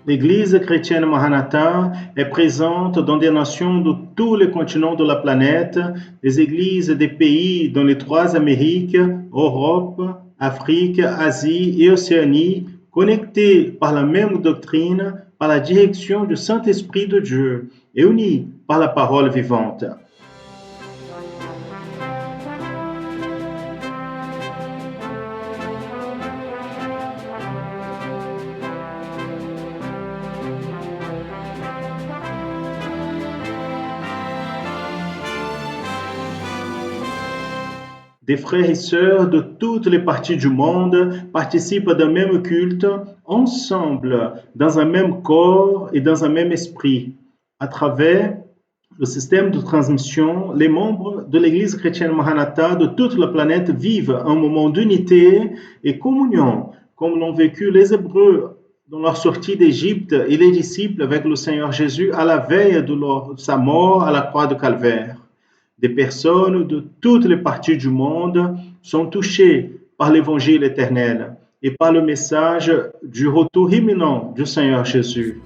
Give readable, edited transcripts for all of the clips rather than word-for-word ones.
L'Église chrétienne Maranatha est présente dans des nations de tous les continents de la planète, des églises des pays dans les 3 Amériques, Europe, Afrique, Asie et Océanie, connectées par la même doctrine, par la direction du Saint-Esprit de Dieu et unies par la parole vivante. Des frères et sœurs de toutes les parties du monde participent d'un même culte, ensemble, dans un même corps et dans un même esprit. À travers le système de transmission, les membres de l'Église chrétienne Maranatha de toute la planète vivent un moment d'unité et communion, comme l'ont vécu les Hébreux dans leur sortie d'Égypte et les disciples avec le Seigneur Jésus à la veille de sa mort à la croix de Calvaire. Des personnes de toutes les parties du monde sont touchées par l'évangile éternel et par le message du retour imminent du Seigneur Jésus.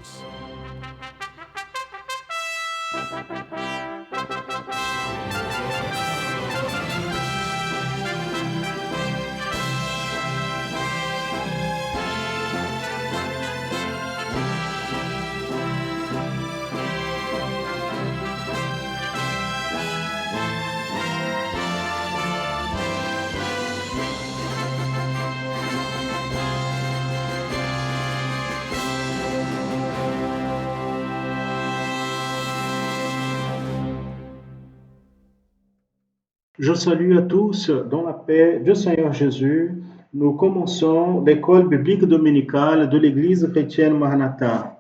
Je salue à tous dans la paix du Seigneur Jésus. Nous commençons l'école biblique dominicale de l'Église chrétienne Maranatha.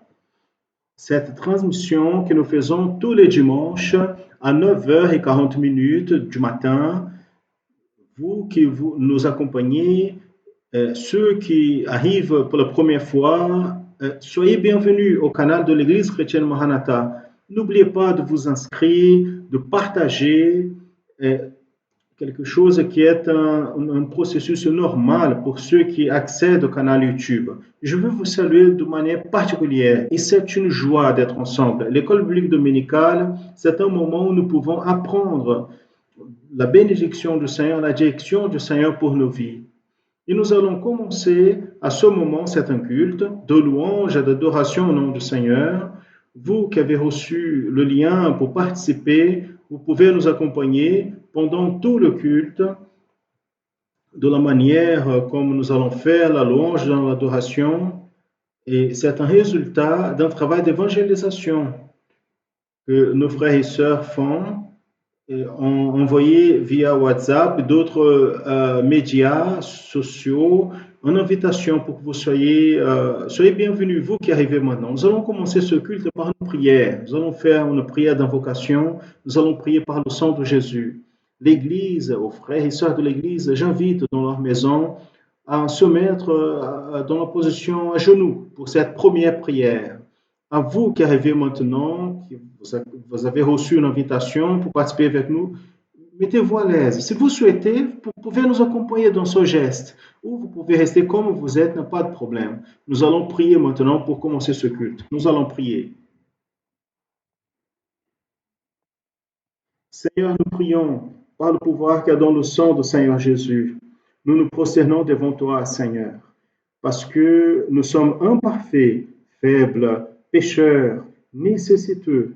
Cette transmission que nous faisons tous les dimanches à 9h40 du matin, vous qui nous accompagnez, ceux qui arrivent pour la première fois, soyez bienvenus au canal de l'Église chrétienne Maranatha. N'oubliez pas de vous inscrire, de partager quelque chose qui est un processus normal pour ceux qui accèdent au canal YouTube. Je veux vous saluer de manière particulière et c'est une joie d'être ensemble. L'école biblique dominicale, c'est un moment où nous pouvons apprendre la bénédiction du Seigneur, la direction du Seigneur pour nos vies. Et nous allons commencer à ce moment, c'est un culte de louange et d'adoration au nom du Seigneur. Vous qui avez reçu le lien pour participer, vous pouvez nous accompagner pendant tout le culte de la manière comme nous allons faire la louange dans l'adoration. Et c'est un résultat d'un travail d'évangélisation que nos frères et sœurs font, ont envoyé via WhatsApp d'autres médias sociaux une invitation pour que vous soyez bienvenus, vous qui arrivez maintenant. Nous allons commencer ce culte par une prière. Nous allons faire une prière d'invocation. Nous allons prier par le sang de Jésus. L'Église, aux frères et sœurs de l'Église, j'invite dans leur maison à se mettre dans la position à genoux pour cette première prière. À vous qui arrivez maintenant, vous avez reçu une invitation pour participer avec nous, mettez-vous à l'aise. Si vous souhaitez, vous pouvez nous accompagner dans ce geste ou vous pouvez rester comme vous êtes, n'a pas de problème. Nous allons prier maintenant pour commencer ce culte. Nous allons prier. Seigneur, nous prions par le pouvoir qu'il y a dans le sang du Seigneur Jésus. Nous nous prosternons devant toi, Seigneur, parce que nous sommes imparfaits, faibles, pécheurs, nécessiteux.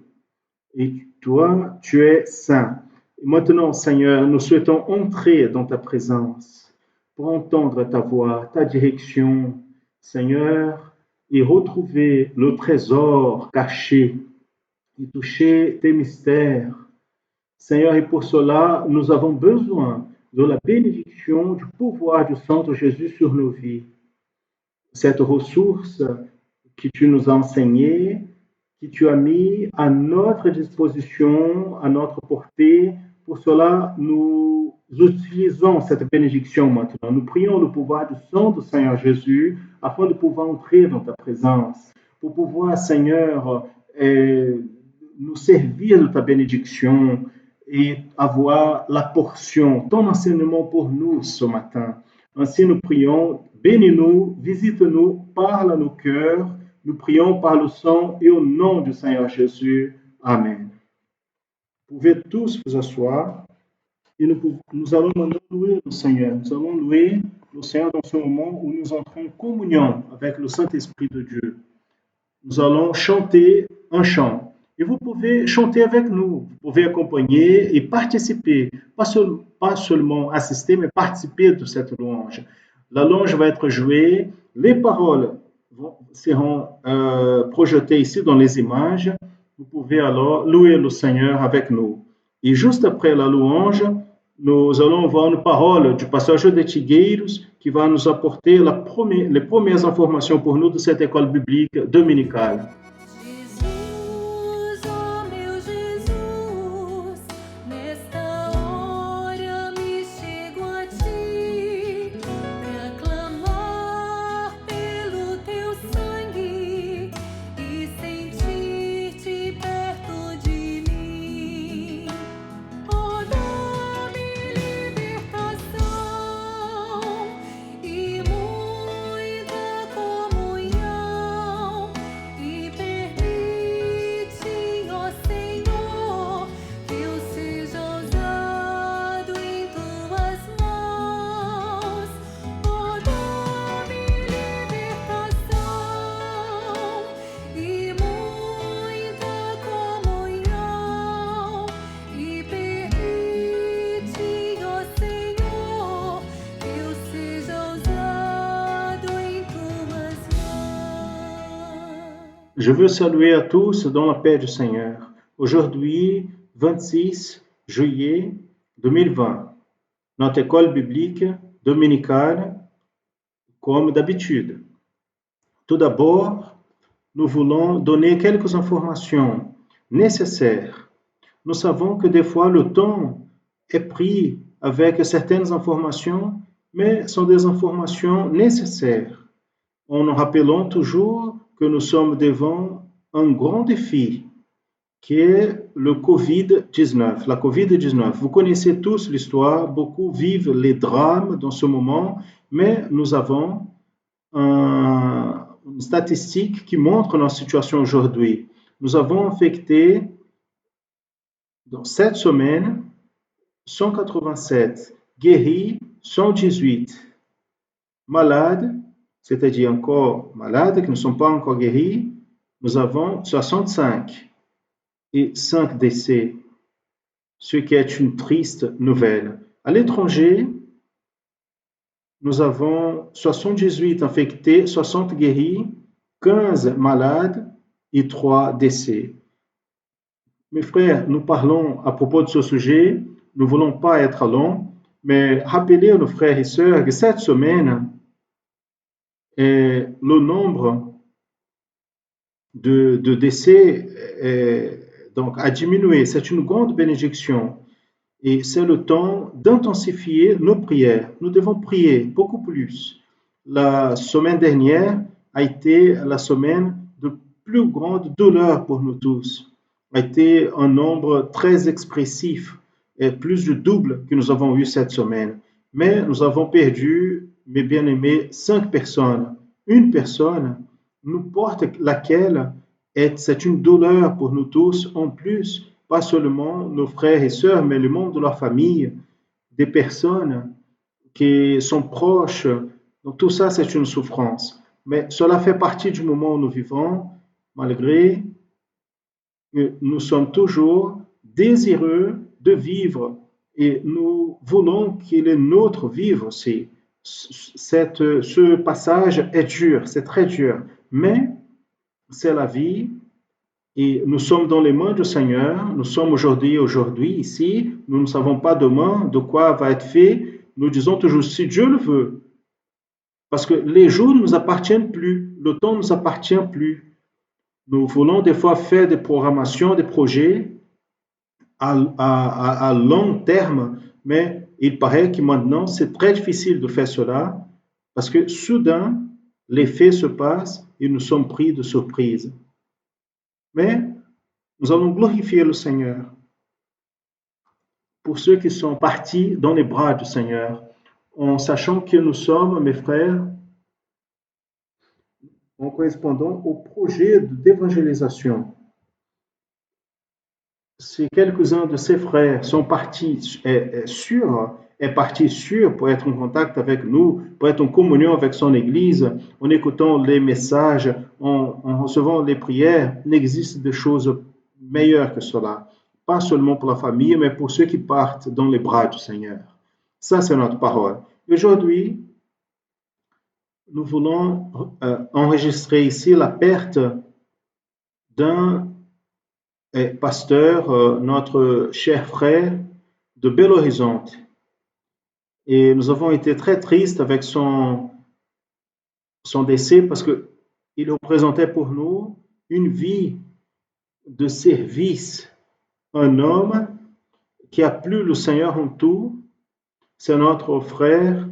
Et toi, tu es saint. Et maintenant, Seigneur, nous souhaitons entrer dans ta présence pour entendre ta voix, ta direction, Seigneur, et retrouver le trésor caché et toucher tes mystères. Seigneur, et pour cela, nous avons besoin de la bénédiction, du pouvoir du sang de Jésus sur nos vies. Cette ressource que tu nous as enseignée, que tu as mis à notre disposition, à notre portée. Pour cela, nous utilisons cette bénédiction maintenant. Nous prions le pouvoir du sang du Seigneur Jésus afin de pouvoir entrer dans ta présence, pour pouvoir, Seigneur, nous servir de ta bénédiction et avoir la portion, ton enseignement pour nous ce matin. Ainsi, nous prions, bénis-nous, visite-nous, parle à nos cœurs, Nous prions par le sang et au nom du Seigneur Jésus. Amen. Vous pouvez tous vous asseoir et nous allons maintenant louer le Seigneur. Nous allons louer le Seigneur dans ce moment où nous entrons en communion avec le Saint-Esprit de Dieu. Nous allons chanter un chant. Et vous pouvez chanter avec nous, vous pouvez accompagner et participer, pas seulement assister, mais participer de cette louange. La louange va être jouée, les paroles seront projetées ici dans les images. Vous pouvez alors louer le Seigneur avec nous. Et juste après la louange, nous allons voir une parole du pasteur de Tigueiros qui va nous apporter les premières informations pour nous de cette école biblique dominicale. Je veux saluer à tous dans la paix du Seigneur. Aujourd'hui, 26 juillet 2020, notre école biblique dominicale, comme d'habitude. Tout d'abord, nous voulons donner quelques informations nécessaires. Nous savons que des fois, le temps est pris avec certaines informations, mais sont des informations nécessaires. En nous rappelant toujours que nous sommes devant un grand défi qui est le Covid-19, la Covid-19. Vous connaissez tous l'histoire, beaucoup vivent les drames dans ce moment, mais nous avons une statistique qui montre notre situation aujourd'hui. Nous avons infecté dans cette semaine 187, guéris 118, malades, c'est-à-dire encore malades qui ne sont pas encore guéris, nous avons 65 et 5 décès, ce qui est une triste nouvelle. À l'étranger, nous avons 78 infectés, 60 guéris, 15 malades et 3 décès. Mes frères, nous parlons à propos de ce sujet, nous ne voulons pas être longs, mais rappelez à nos frères et sœurs que cette semaine, le nombre de décès donc, a diminué. C'est une grande bénédiction et c'est le temps d'intensifier nos prières. Nous devons prier beaucoup plus. La semaine dernière a été la semaine de plus grande douleur pour nous tous. A été un nombre très expressif et plus du double que nous avons eu cette semaine. Mais nous avons perdu, mes bien-aimés, 5 personnes. Une personne, nous porte laquelle c'est une douleur pour nous tous, en plus, pas seulement nos frères et sœurs, mais le membre de la famille, des personnes qui sont proches. Donc tout ça, c'est une souffrance. Mais cela fait partie du moment où nous vivons, malgré que nous sommes toujours désireux de vivre et nous voulons qu'il est notre vivre aussi. Ce passage est dur, c'est très dur, mais c'est la vie et nous sommes dans les mains du Seigneur. Nous sommes aujourd'hui ici. Nous ne savons pas demain de quoi va être fait. Nous disons toujours si Dieu le veut, parce que les jours ne nous appartiennent plus, le temps ne nous appartient plus. Nous voulons des fois faire des programmations, des projets à long terme, mais il paraît que maintenant c'est très difficile de faire cela parce que soudain les faits se passent et nous sommes pris de surprise. Mais nous allons glorifier le Seigneur pour ceux qui sont partis dans les bras du Seigneur, en sachant que nous sommes, mes frères, en correspondant au projet d'évangélisation. Si quelques-uns de ses frères sont partis sûrs pour être en contact avec nous, pour être en communion avec son Église, en écoutant les messages, en recevant les prières, il existe des choses meilleures que cela. Pas seulement pour la famille, mais pour ceux qui partent dans les bras du Seigneur. Ça, c'est notre parole. Aujourd'hui, nous voulons enregistrer ici la perte d'un pasteur, notre cher frère de Belo Horizonte. Et nous avons été très tristes avec son décès parce qu'il représentait pour nous une vie de service. Un homme qui a plu le Seigneur en tout, c'est notre frère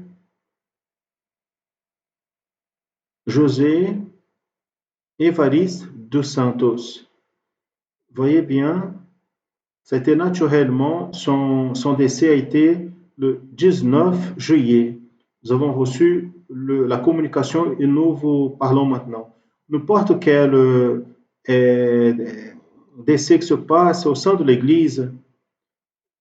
José Évariste dos Santos. Voyez bien, ça a été naturellement, son décès a été le 19 juillet. Nous avons reçu la communication et nous vous parlons maintenant. N'importe quel décès qui se passe au sein de l'Église,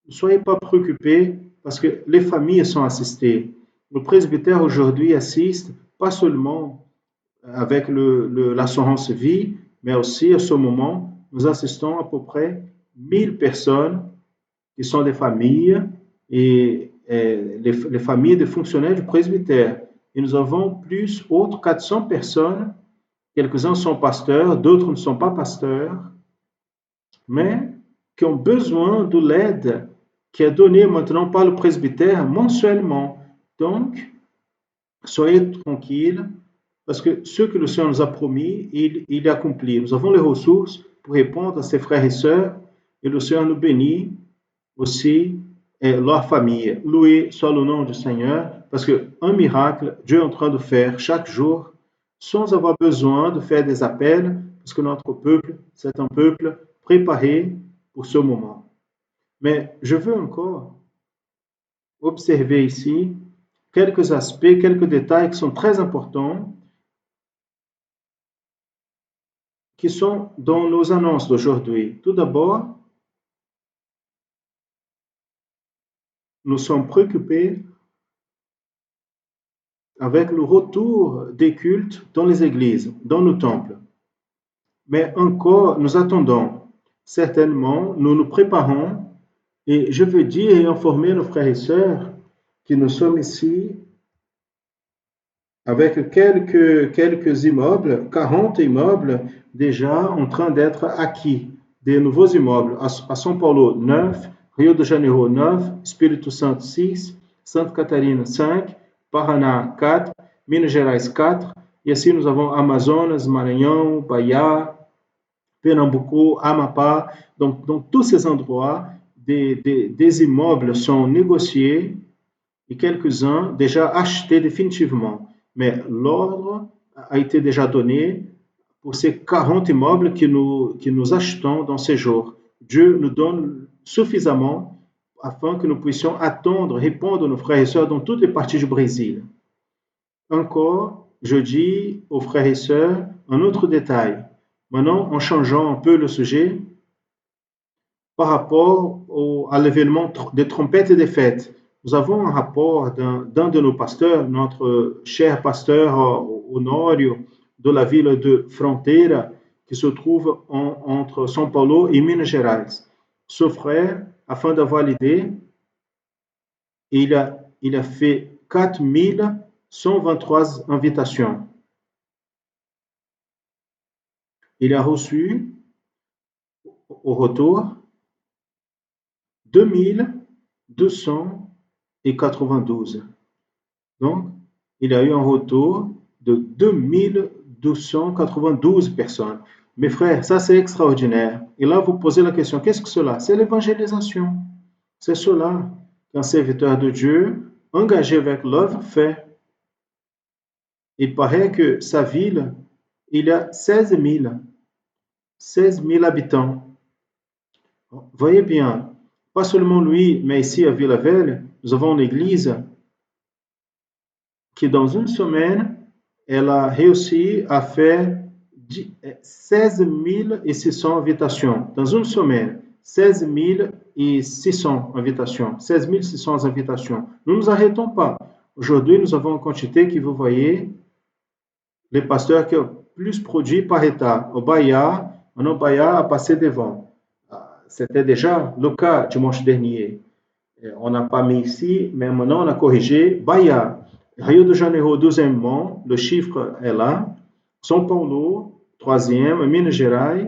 ne soyez pas préoccupés parce que les familles sont assistées. Le presbytère aujourd'hui assiste pas seulement avec l'assurance vie, mais aussi à ce moment, nous assistons à peu près 1000 personnes qui sont des familles et les familles des fonctionnaires du presbytère. Et nous avons plus autres 400 personnes. Quelques-uns sont pasteurs, d'autres ne sont pas pasteurs, mais qui ont besoin de l'aide qui est donnée maintenant par le presbytère mensuellement. Donc, soyez tranquilles, parce que ce que le Seigneur nous a promis, il accomplit. Nous avons les ressources pour répondre à ses frères et sœurs, et le Seigneur nous bénit aussi et leur famille. Loué soit le nom du Seigneur, parce qu'un miracle, Dieu est en train de faire chaque jour, sans avoir besoin de faire des appels, parce que notre peuple, c'est un peuple préparé pour ce moment. Mais je veux encore observer ici quelques aspects, quelques détails qui sont très importants, qui sont dans nos annonces d'aujourd'hui. Tout d'abord, nous sommes préoccupés avec le retour des cultes dans les églises, dans nos temples. Mais encore, nous attendons. Certainement, nous nous préparons et je veux dire et informer nos frères et sœurs que nous sommes ici avec quelques immeubles, 40 immeubles déjà en train d'être acquis, des nouveaux immeubles à São Paulo 9, Rio de Janeiro 9, Espírito Santo 6, Santa Catarina 5, Paraná 4, Minas Gerais 4, et ainsi nous avons Amazonas, Maranhão, Bahia, Pernambuco, Amapá. Donc, dans tous ces endroits, des immeubles sont négociés et quelques-uns déjà achetés définitivement. Mais l'ordre a été déjà donné pour ces 40 immeubles que nous achetons dans ces jours. Dieu nous donne suffisamment afin que nous puissions attendre, répondre à nos frères et sœurs dans toutes les parties du Brésil. Encore, je dis aux frères et sœurs un autre détail. Maintenant, en changeant un peu le sujet, par rapport à l'événement des trompettes et des fêtes, nous avons un rapport d'un de nos pasteurs, notre cher pasteur Honório, de la ville de Fronteira, qui se trouve entre São Paulo et Minas Gerais. Ce frère, afin d'avoir l'idée, il a fait 4123 invitations. Il a reçu au retour 2292. Donc, il a eu un retour de 2292 personnes. Mes frères, ça c'est extraordinaire. Et là, vous posez la question, qu'est-ce que cela? C'est l'évangélisation. C'est cela qu'un serviteur de Dieu, engagé avec l'œuvre, fait. Il paraît que sa ville, il y a 16 000 habitants. Voyez bien, pas seulement lui, mais ici à Vila-Velha, nous avons une église qui dans une semaine elle a réussi à faire 16 600 invitations dans une semaine. 16 600 invitations. 16 600 invitations. Nous ne nous arrêtons pas. Aujourd'hui, nous avons une quantité que vous voyez, les pasteurs qui ont plus produit par État. Au Bahia, maintenant Bahia a passé devant. C'était déjà le cas dimanche dernier. On n'a pas mis ici, mais maintenant on a corrigé. Bahia, Rio de Janeiro, deuxièmement, le chiffre est là. São Paulo, troisième. Minas Gerais,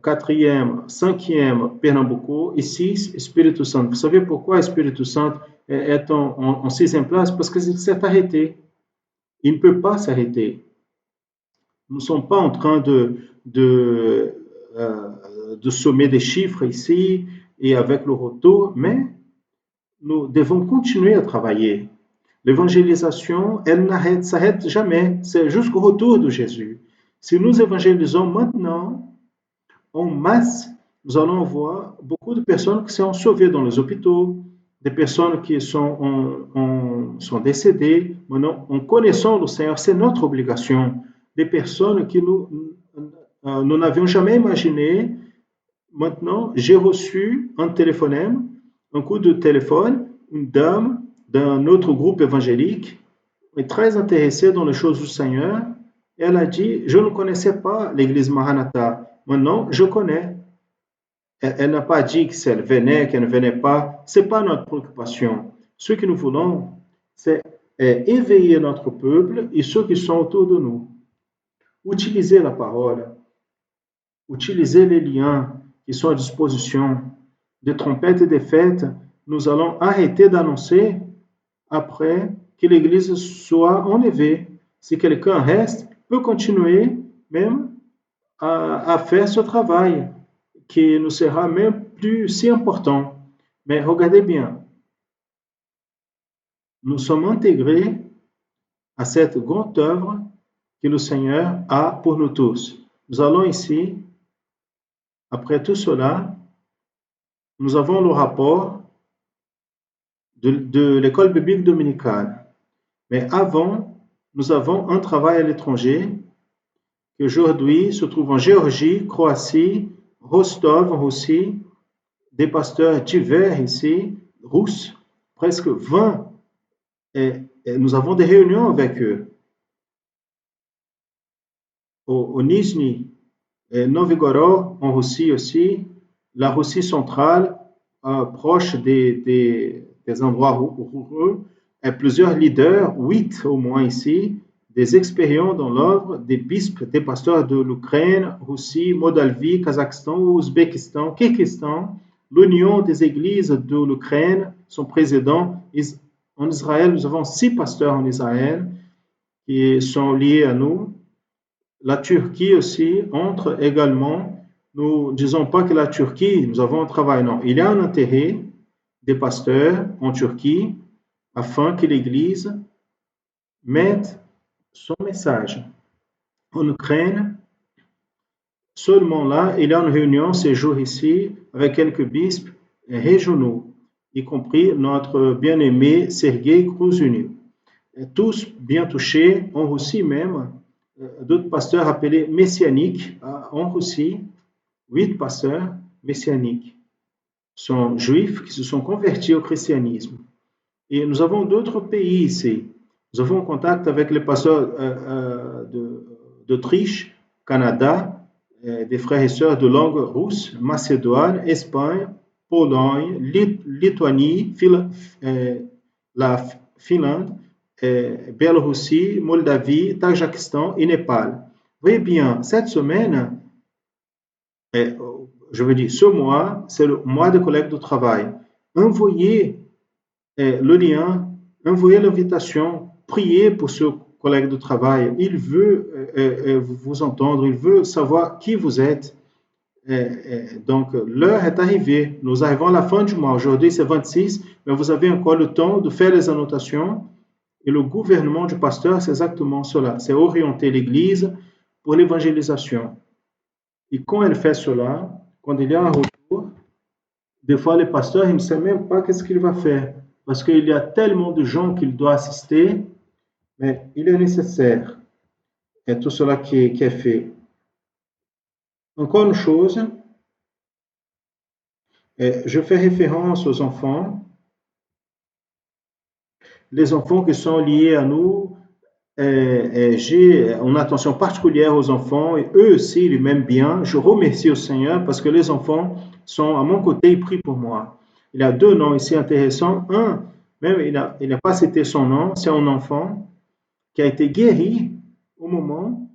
quatrième. Cinquième, Pernambuco. Et six, Espírito Santo. Vous savez pourquoi Espírito Santo est en sixième place? Parce qu'il s'est arrêté. Il ne peut pas s'arrêter. Nous ne sommes pas en train de sommer des chiffres ici et avec le retour, mais nous devons continuer à travailler. L'évangélisation, elle ne s'arrête jamais, c'est jusqu'au retour de Jésus. Si nous évangélisons maintenant, en masse, nous allons voir beaucoup de personnes qui sont sauvées dans les hôpitaux, des personnes qui sont décédées. Maintenant, en connaissant le Seigneur, c'est notre obligation. Des personnes que nous n'avions jamais imaginé. Maintenant, j'ai reçu un téléphone, un coup de téléphone, une dame d'un autre groupe évangélique, est très intéressée dans les choses du Seigneur. Elle a dit, je ne connaissais pas l'église Maranatha. Maintenant, je connais. Elle n'a pas dit qu'elle venait, qu'elle ne venait pas. Ce n'est pas notre préoccupation. Ce que nous voulons, c'est éveiller notre peuple et ceux qui sont autour de nous. Utiliser la parole, utiliser les liens qui sont à disposition. Des trompettes et des fêtes, nous allons arrêter d'annoncer après que l'église soit enlevée. Si quelqu'un reste, peut continuer même à faire ce travail qui ne sera même plus si important. Mais regardez bien, nous sommes intégrés à cette grande œuvre que le Seigneur a pour nous tous. Nous allons ici, après tout cela, nous avons le rapport de l'école biblique dominicale. Mais avant, nous avons un travail à l'étranger qui aujourd'hui se trouve en Géorgie, Croatie, Rostov en Russie, des pasteurs divers ici, russes, presque 20, et nous avons des réunions avec eux. Au Nizhny, Novgorod en Russie aussi, la Russie centrale, proche des endroits ruraux, et plusieurs leaders, 8 au moins ici, des expériences dans l'œuvre, des bispes, des pasteurs de l'Ukraine, Russie, Moldavie, Kazakhstan, Ouzbékistan, Kirghizistan, l'Union des églises de l'Ukraine, son président. En Israël, nous avons 6 pasteurs en Israël qui sont liés à nous. La Turquie aussi entre également. Nous ne disons pas que la Turquie, nous avons un travail, non. Il y a un intérêt des pasteurs en Turquie afin que l'Église mette son message. En Ukraine, seulement là, il y a une réunion ces jours ici avec quelques bispes régionaux, y compris notre bien-aimé Sergei Krouzuny. Tous bien touchés, en Russie même, d'autres pasteurs appelés messianiques en Russie, 8 pasteurs messianiques sont juifs qui se sont convertis au christianisme. Et nous avons d'autres pays ici. Nous avons contact avec les pasteurs d'Autriche, Canada, des frères et sœurs de langue russe, Macédoine, Espagne, Pologne, Lituanie, la Finlande, Biélorussie, Moldavie, Tadjikistan et Népal. Vous voyez bien, cette semaine, je veux dire, ce mois, c'est le mois de collecte de travail. Envoyez le lien, envoyez l'invitation, priez pour ce collègue de travail. Il veut vous entendre, il veut savoir qui vous êtes. Donc, l'heure est arrivée. Nous arrivons à la fin du mois. Aujourd'hui, c'est 26, mais vous avez encore le temps de faire les annotations. Et le gouvernement du pasteur, c'est exactement cela. C'est orienter l'Église pour l'évangélisation. Et quand elle fait cela, quand il y a un retour, des fois, le pasteur, il ne sait même pas qu'est-ce qu'il va faire. Parce qu'il y a tellement de gens qu'il doit assister mais il est nécessaire et tout cela qui est fait. Encore une chose, je fais référence aux enfants, les enfants qui sont liés à nous. J'ai une attention particulière aux enfants et eux aussi ils m'aiment bien. Je remercie au Seigneur parce que les enfants sont à mon côté, ils prient pour moi. Il a deux noms ici intéressants. Un, même il n'a pas cité son nom, c'est un enfant qui a été guéri au moment,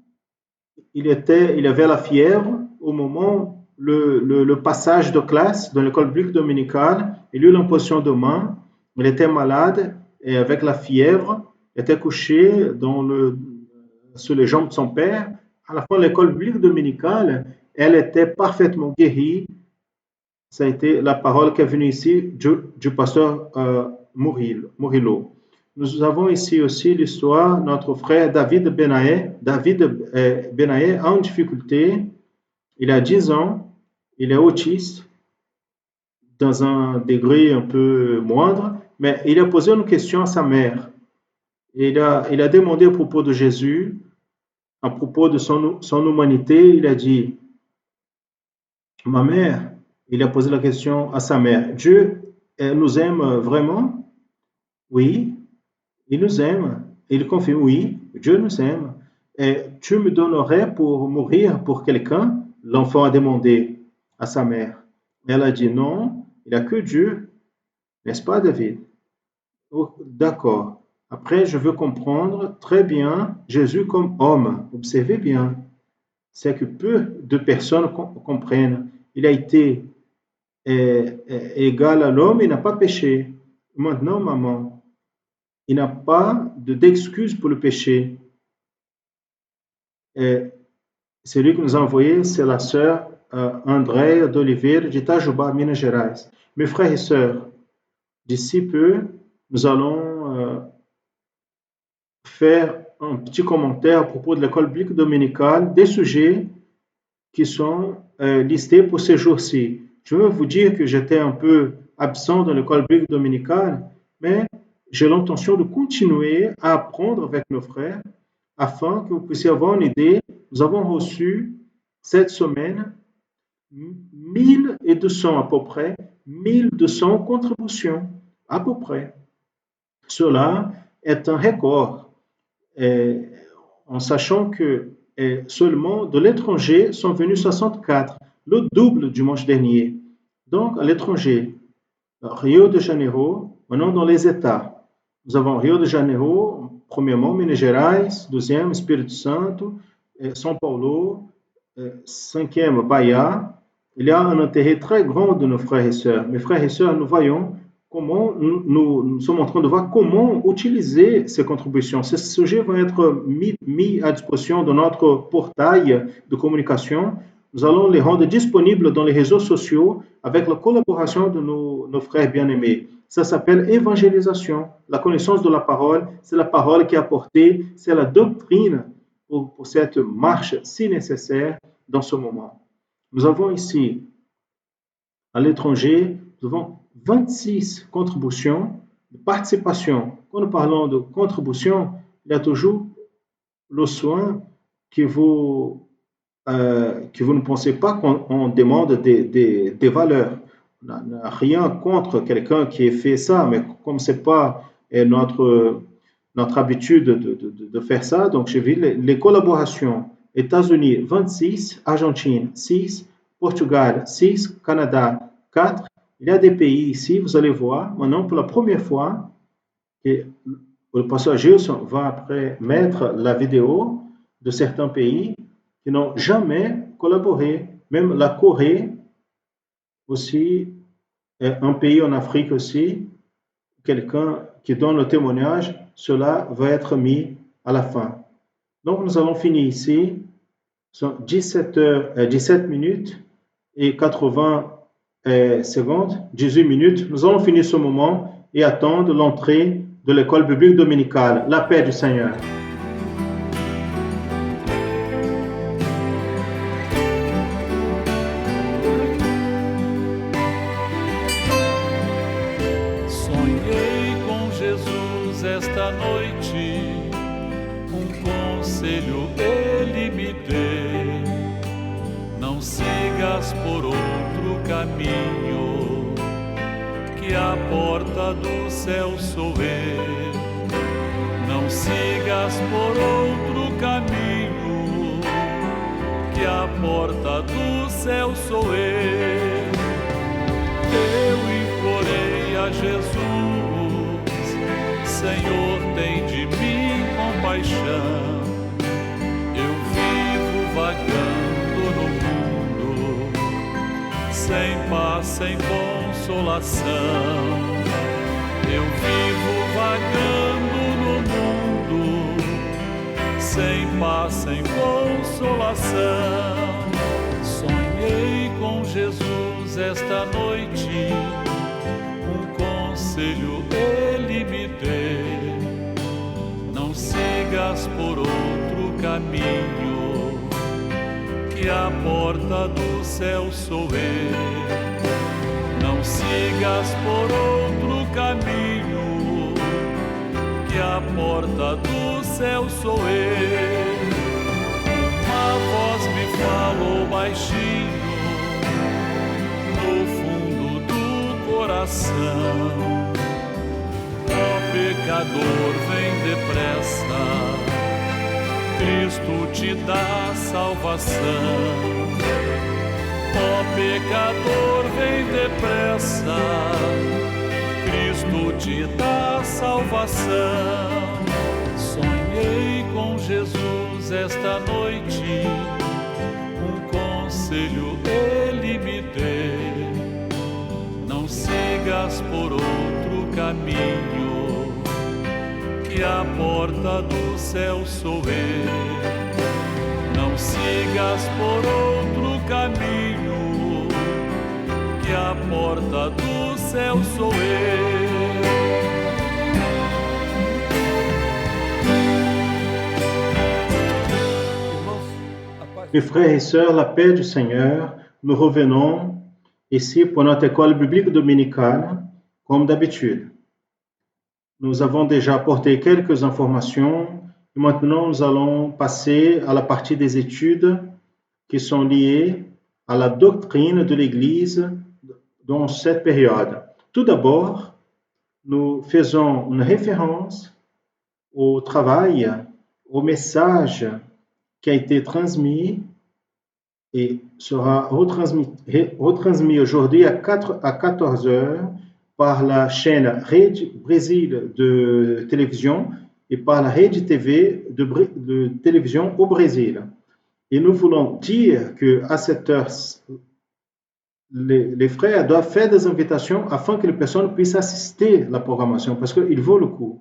il avait la fièvre, au moment le passage de classe dans l'école biblique dominicale, il a eu l'imposition de main, il était malade et avec la fièvre, il était couché sur les jambes de son père. À la fin de l'école biblique dominicale, elle était parfaitement guérie. Ça a été la parole qui est venue ici du pasteur Murillo. Nous avons ici aussi l'histoire de notre frère David Benaye. David Benaye a une difficulté. Il a 10 ans, il est autiste dans un degré un peu moindre, mais il a posé une question à sa mère. Il a demandé à propos de Jésus, à propos de son humanité. Il a dit, ma mère, il a posé la question à sa mère, Dieu nous aime vraiment? Oui, il nous aime. Il confirme, oui, Dieu nous aime. Et tu me donnerais pour mourir pour quelqu'un? L'enfant a demandé à sa mère. Elle a dit non, il n'y a que Dieu, n'est-ce pas, David? Oh, d'accord. Après, je veux comprendre très bien Jésus comme homme. Observez bien. C'est que peu de personnes comprennent. Il a été égal à l'homme, il n'a pas péché. Maintenant, maman, il n'a pas d'excuse pour le péché. Et celui que nous a envoyé, c'est la sœur Andréa d'Oliveira de Itajubá, Minas Gerais. Mes frères et sœurs, d'ici peu, nous allons faire un petit commentaire à propos de l'école biblique dominicale, des sujets qui sont listés pour ces jours-ci. Je veux vous dire que j'étais un peu absent dans l'école biblique dominicale, mais j'ai l'intention de continuer à apprendre avec nos frères afin que vous puissiez avoir une idée. Nous avons reçu cette semaine 1200 à peu près, 1200 contributions à peu près. Cela est un record, en sachant que seulement de l'étranger sont venus 64, le double du dimanche dernier. Donc, à l'étranger, Rio de Janeiro, maintenant dans les États. Nous avons Rio de Janeiro, premièrement, Minas Gerais, deuxième, Espírito Santo, São Paulo, cinquième, Bahia. Il y a un intérêt très grand de nos frères et sœurs. Mes frères et sœurs, nous voyons comment nous sommes en train de voir comment utiliser ces contributions. Ces sujets vont être mis à disposition de notre portail de communication. Nous allons les rendre disponibles dans les réseaux sociaux avec la collaboration de nos frères bien-aimés. Ça s'appelle évangélisation. La connaissance de la parole, c'est la parole qui est apportée, c'est la doctrine pour cette marche si nécessaire dans ce moment. Nous avons ici, à l'étranger, nous avons 26 contributions de participation. Quand nous parlons de contribution, il y a toujours le soin que vous ne pensez pas qu'on demande des valeurs. On n'a rien contre quelqu'un qui ait fait ça, mais comme ce n'est pas notre habitude de faire ça, donc j'ai vu les collaborations. États-Unis, 26, Argentine, 6, Portugal, 6, Canada, 4. Il y a des pays ici, vous allez voir, maintenant pour la première fois, et le pasteur Gilson va après mettre la vidéo de certains pays qui n'ont jamais collaboré. Même la Corée aussi, un pays en Afrique aussi, quelqu'un qui donne le témoignage, cela va être mis à la fin. Donc nous allons finir ici. Ce sont 17 minutes et 80 secondes, 18 minutes. Nous allons finir ce moment et attendre l'entrée de l'école biblique dominicale. La paix du Seigneur. Sonhei com Jesus esta noite, por outro caminho, que a porta do céu sou eu. Não sigas por outro caminho, que a porta do céu sou eu. Eu implorei a Jesus: Senhor, tem de mim compaixão. Eu vivo vagando no mundo, sem paz, sem consolação. Eu vivo vagando no mundo, sem paz, sem consolação. Sonhei com Jesus esta noite, um conselho ele me deu: não sigas por outro caminho, que a porta do céu sou eu. Não sigas por outro caminho, que a porta do céu sou eu. Uma voz me falou baixinho no fundo do coração: ó pecador, vem depressa, Cristo te dá salvação. Ó pecador, vem depressa, Cristo te dá salvação. Sonhei com Jesus esta noite, um conselho ele me deu: não sigas por outro caminho, que a porta do céu sou eu. Não sigas por outro caminho, que a porta do céu sou eu. Mes frères et sœurs, la paix du Seigneur, nous revenons ici pour notre école biblique dominicale, comme d'habitude. Nous avons déjà apporté quelques informations et maintenant nous allons passer à la partie des études qui sont liées à la doctrine de l'Église dans cette période. Tout d'abord, nous faisons une référence au travail, au message qui a été transmis et sera retransmis aujourd'hui à 14 heures par la chaîne Rede Brésil de télévision et par la Rede TV de télévision au Brésil. Et nous voulons dire qu'à cette heure, les frères doivent faire des invitations afin que les personnes puissent assister à la programmation parce qu'il vaut le coup.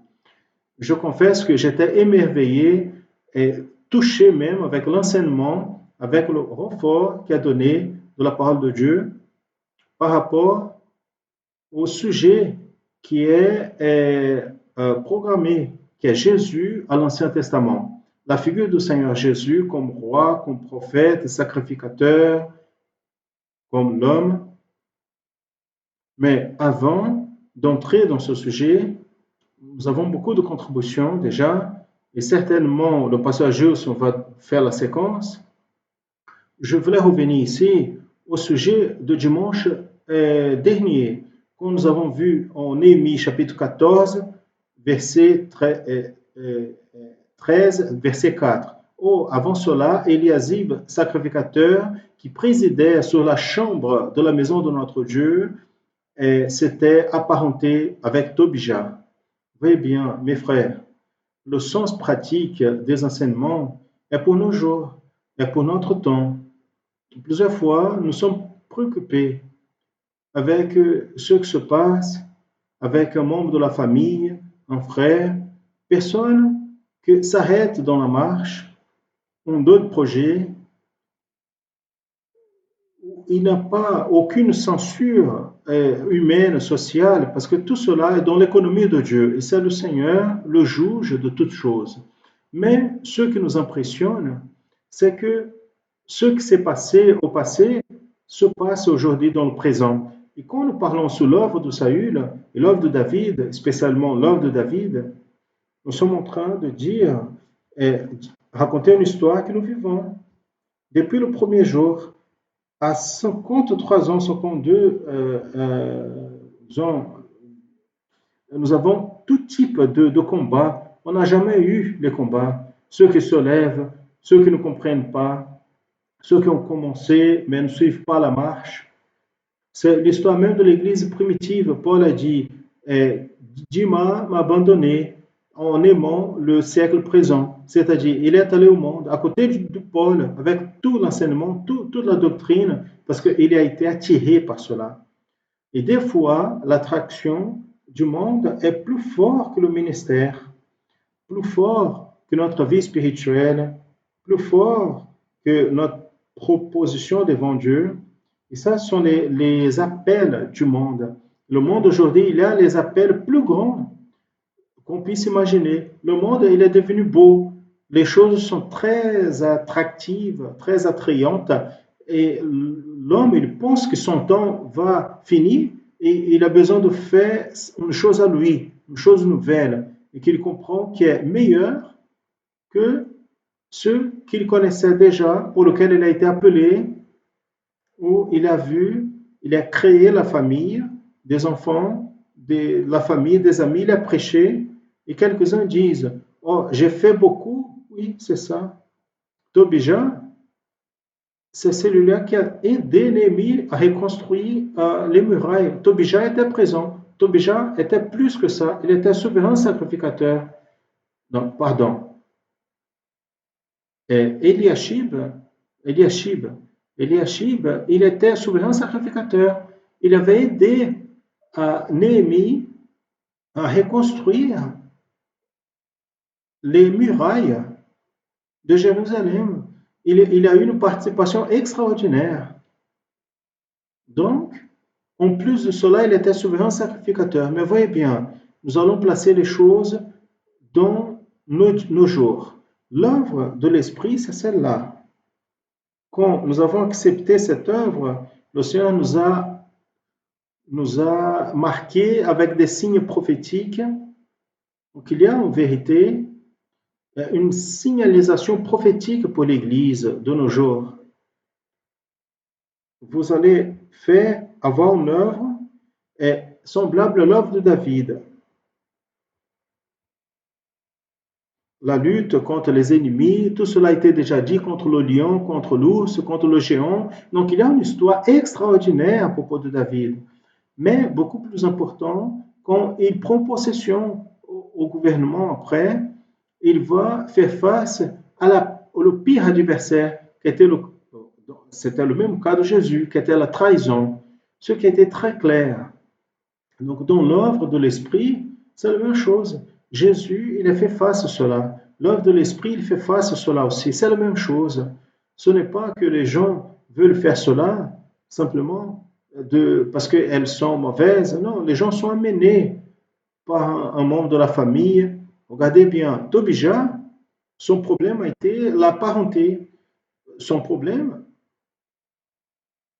Je confesse que j'étais émerveillé et touché même avec l'enseignement, avec le renfort qu'il a donné de la parole de Dieu par rapport au sujet qui est programmé, qui est Jésus à l'Ancien Testament. La figure du Seigneur Jésus comme roi, comme prophète, sacrificateur, comme l'homme. Mais avant d'entrer dans ce sujet, nous avons beaucoup de contributions déjà, et certainement le pasteur Jules va faire la séquence. Je voulais revenir ici au sujet de dimanche dernier, quand nous avons vu en Néhémie chapitre 14, verset 13, verset 4. Oh, avant cela, Eliasib, sacrificateur, qui présidait sur la chambre de la maison de notre Dieu, s'était apparenté avec Tobija. Voyez bien, mes frères, le sens pratique des enseignements est pour nos jours, est pour notre temps. Plusieurs fois, nous sommes préoccupés avec ce qui se passe avec un membre de la famille, un frère, personne qui s'arrête dans la marche, ont d'autres projets. Il n'y a pas aucune censure humaine, sociale, parce que tout cela est dans l'économie de Dieu. Et c'est le Seigneur, le juge de toutes choses. Mais ce qui nous impressionne, c'est que ce qui s'est passé au passé se passe aujourd'hui dans le présent. Et quand nous parlons sur l'œuvre de Saül et l'œuvre de David, spécialement l'œuvre de David, nous sommes en train de dire et raconter une histoire que nous vivons depuis le premier jour. À 53 ans, 52 ans, nous avons tout type de combats. On n'a jamais eu les combats. Ceux qui se lèvent, ceux qui ne comprennent pas, ceux qui ont commencé mais ne suivent pas la marche. C'est l'histoire même de l'Église primitive. Paul a dit, Dieu m'a abandonné en aimant le siècle présent. C'est-à-dire, il est allé au monde, à côté de Paul, avec tout l'enseignement, toute la doctrine, parce qu'il a été attiré par cela. Et des fois, l'attraction du monde est plus fort que le ministère, plus fort que notre vie spirituelle, plus fort que notre proposition devant Dieu. Et ça, ce sont les appels du monde. Le monde aujourd'hui, il y a les appels plus grands qu'on puisse imaginer. Le monde, il est devenu beau. Les choses sont très attractives, très attrayantes. Et l'homme, il pense que son temps va finir et il a besoin de faire une chose à lui, une chose nouvelle, et qu'il comprend qui est meilleure que ceux qu'il connaissait déjà, pour lesquels il a été appelé, où il a vu, il a créé la famille, des enfants, la famille, des amis, il a prêché, et quelques-uns disent, oh, j'ai fait beaucoup, oui, c'est ça. Tobija, c'est celui-là qui a aidé Néhémie à reconstruire les murailles. Tobija était présent. Tobija était plus que ça. Il était souverain sacrificateur. Non, pardon. Eliashib, il était souverain sacrificateur. Il avait aidé Néhémie à reconstruire les murailles de Jérusalem. Il a eu une participation extraordinaire. Donc, en plus de cela, il était souverain sacrificateur. Mais voyez bien, nous allons placer les choses dans nos jours. L'œuvre de l'Esprit, c'est celle-là. Quand nous avons accepté cette œuvre, le Seigneur nous a marqués avec des signes prophétiques. Donc, il y a en vérité une signalisation prophétique pour l'Église de nos jours. Vous allez faire avoir une œuvre semblable à l'œuvre de David. La lutte contre les ennemis, tout cela a été déjà dit contre le lion, contre l'ours, contre le géant. Donc il y a une histoire extraordinaire à propos de David. Mais beaucoup plus important, quand il prend possession au gouvernement après, il va faire face au pire adversaire, c'était le même cas de Jésus, qui était la trahison, ce qui était très clair. Donc, dans l'œuvre de l'Esprit, c'est la même chose. Jésus, il a fait face à cela. L'œuvre de l'Esprit, il fait face à cela aussi. C'est la même chose. Ce n'est pas que les gens veulent faire cela simplement parce qu'elles sont mauvaises. Non, les gens sont amenés par un membre de la famille. Regardez bien, Tobija, son problème a été la parenté. Son problème,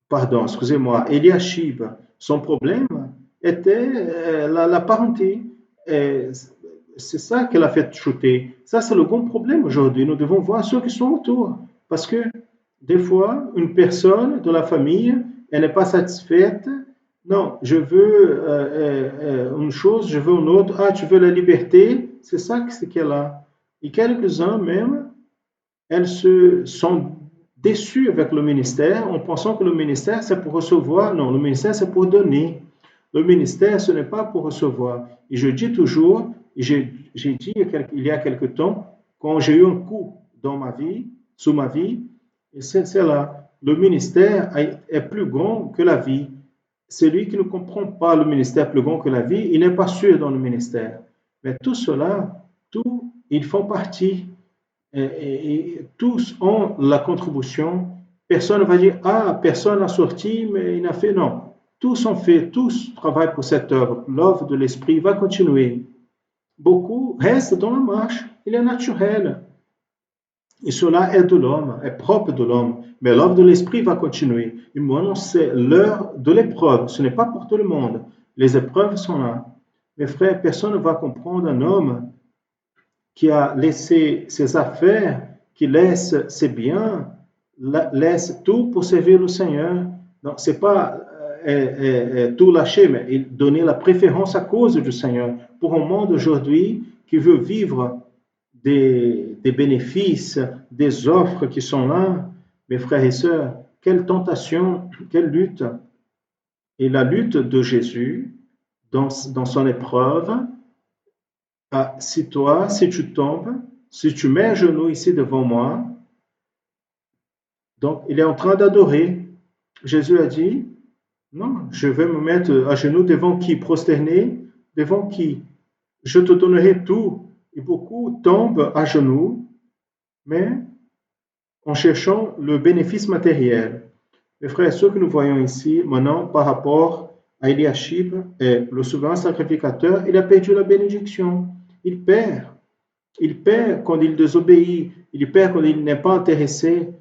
pardon, excusez-moi, Eliashib, son problème était la parenté. C'est ça qu'elle a fait chuter. Ça, c'est le grand problème aujourd'hui. Nous devons voir ceux qui sont autour. Parce que des fois, une personne de la famille, elle n'est pas satisfaite. Non, je veux une chose, je veux une autre. Ah, tu veux la liberté? C'est ça qu'elle a. Et quelques-uns même, elles se sont déçues avec le ministère en pensant que le ministère c'est pour recevoir. Non, le ministère c'est pour donner. Le ministère ce n'est pas pour recevoir. Et je dis toujours, j'ai dit il y a quelque temps, quand j'ai eu un coup dans ma vie, sous ma vie, et c'est là, le ministère est plus grand que la vie. Celui qui ne comprend pas le ministère plus grand que la vie, il n'est pas sûr dans le ministère. Mais tout cela, ils font partie et tous ont la contribution. Personne ne va dire, ah, personne n'a sorti, mais il n'a fait. Non. Tous ont fait, tous travaillent pour cette œuvre. L'œuvre de l'Esprit va continuer. Beaucoup restent dans la marche. Il est naturel. Et cela est de l'homme, est propre de l'homme. Mais l'œuvre de l'Esprit va continuer. Et maintenant, c'est l'heure de l'épreuve. Ce n'est pas pour tout le monde. Les épreuves sont là. Mes frères, personne ne va comprendre un homme qui a laissé ses affaires, qui laisse ses biens laisse tout pour servir le Seigneur. Donc, c'est pas tout lâcher, mais donner la préférence à cause du Seigneur. Pour un monde aujourd'hui qui veut vivre des bénéfices, des offres qui sont là, mes frères et sœurs, quelle tentation, quelle lutte. Et la lutte de Jésus dans son épreuve, si tu tombes, si tu mets un genou ici devant moi, donc il est en train d'adorer. Jésus a dit, non, je vais me mettre à genoux devant qui? Prosterné devant qui? Je te donnerai tout. Et beaucoup tombent à genoux, mais en cherchant le bénéfice matériel. Mes frères, ce que nous voyons ici, maintenant, par rapport à Eliashib, le souverain sacrificateur, il a perdu la bénédiction. Il perd. Il perd quand il désobéit. Il perd quand il n'est pas intéressé.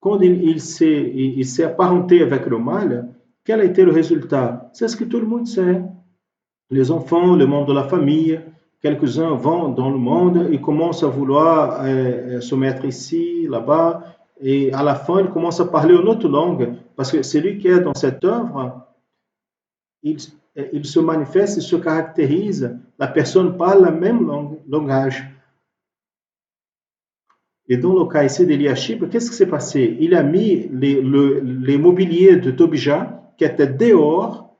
Quand il s'est apparenté avec le mal, quel a été le résultat? C'est ce que tout le monde sait. Les enfants, le monde de la famille, quelques-uns vont dans le monde, ils commencent à vouloir se mettre ici, là-bas, et à la fin, ils commencent à parler une autre langue, parce que celui qui est dans cette œuvre, il se manifeste, il se caractérise, la personne parle la même langage. Et dans le cas ici d'Eliashib, qu'est-ce qui s'est passé? Il a mis les mobiliers de Tobija, qui étaient dehors,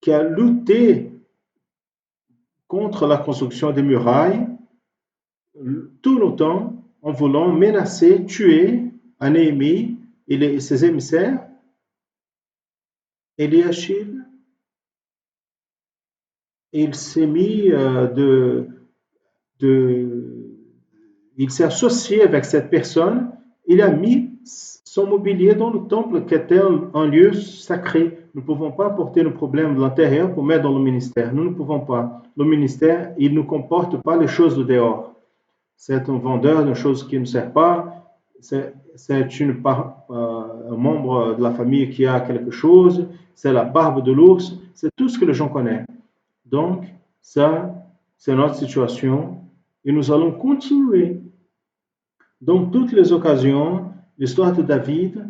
qui a lutté contre la construction des murailles, tout le temps en voulant menacer, tuer un ennemi et ses émissaires. Eliashib, il s'est mis il s'est associé avec cette personne, il a mis son mobilier dans le temple qui était un lieu sacré. Nous ne pouvons pas apporter nos problèmes de l'intérieur pour mettre dans le ministère. Nous ne pouvons pas. Le ministère, il ne comporte pas les choses de dehors. C'est un vendeur de choses qui ne sert pas. C'est un membre de la famille qui a quelque chose. C'est la barbe de l'ours. C'est tout ce que les gens connaissent. Donc, ça, c'est notre situation. Et nous allons continuer. Dans toutes les occasions, l'histoire de David,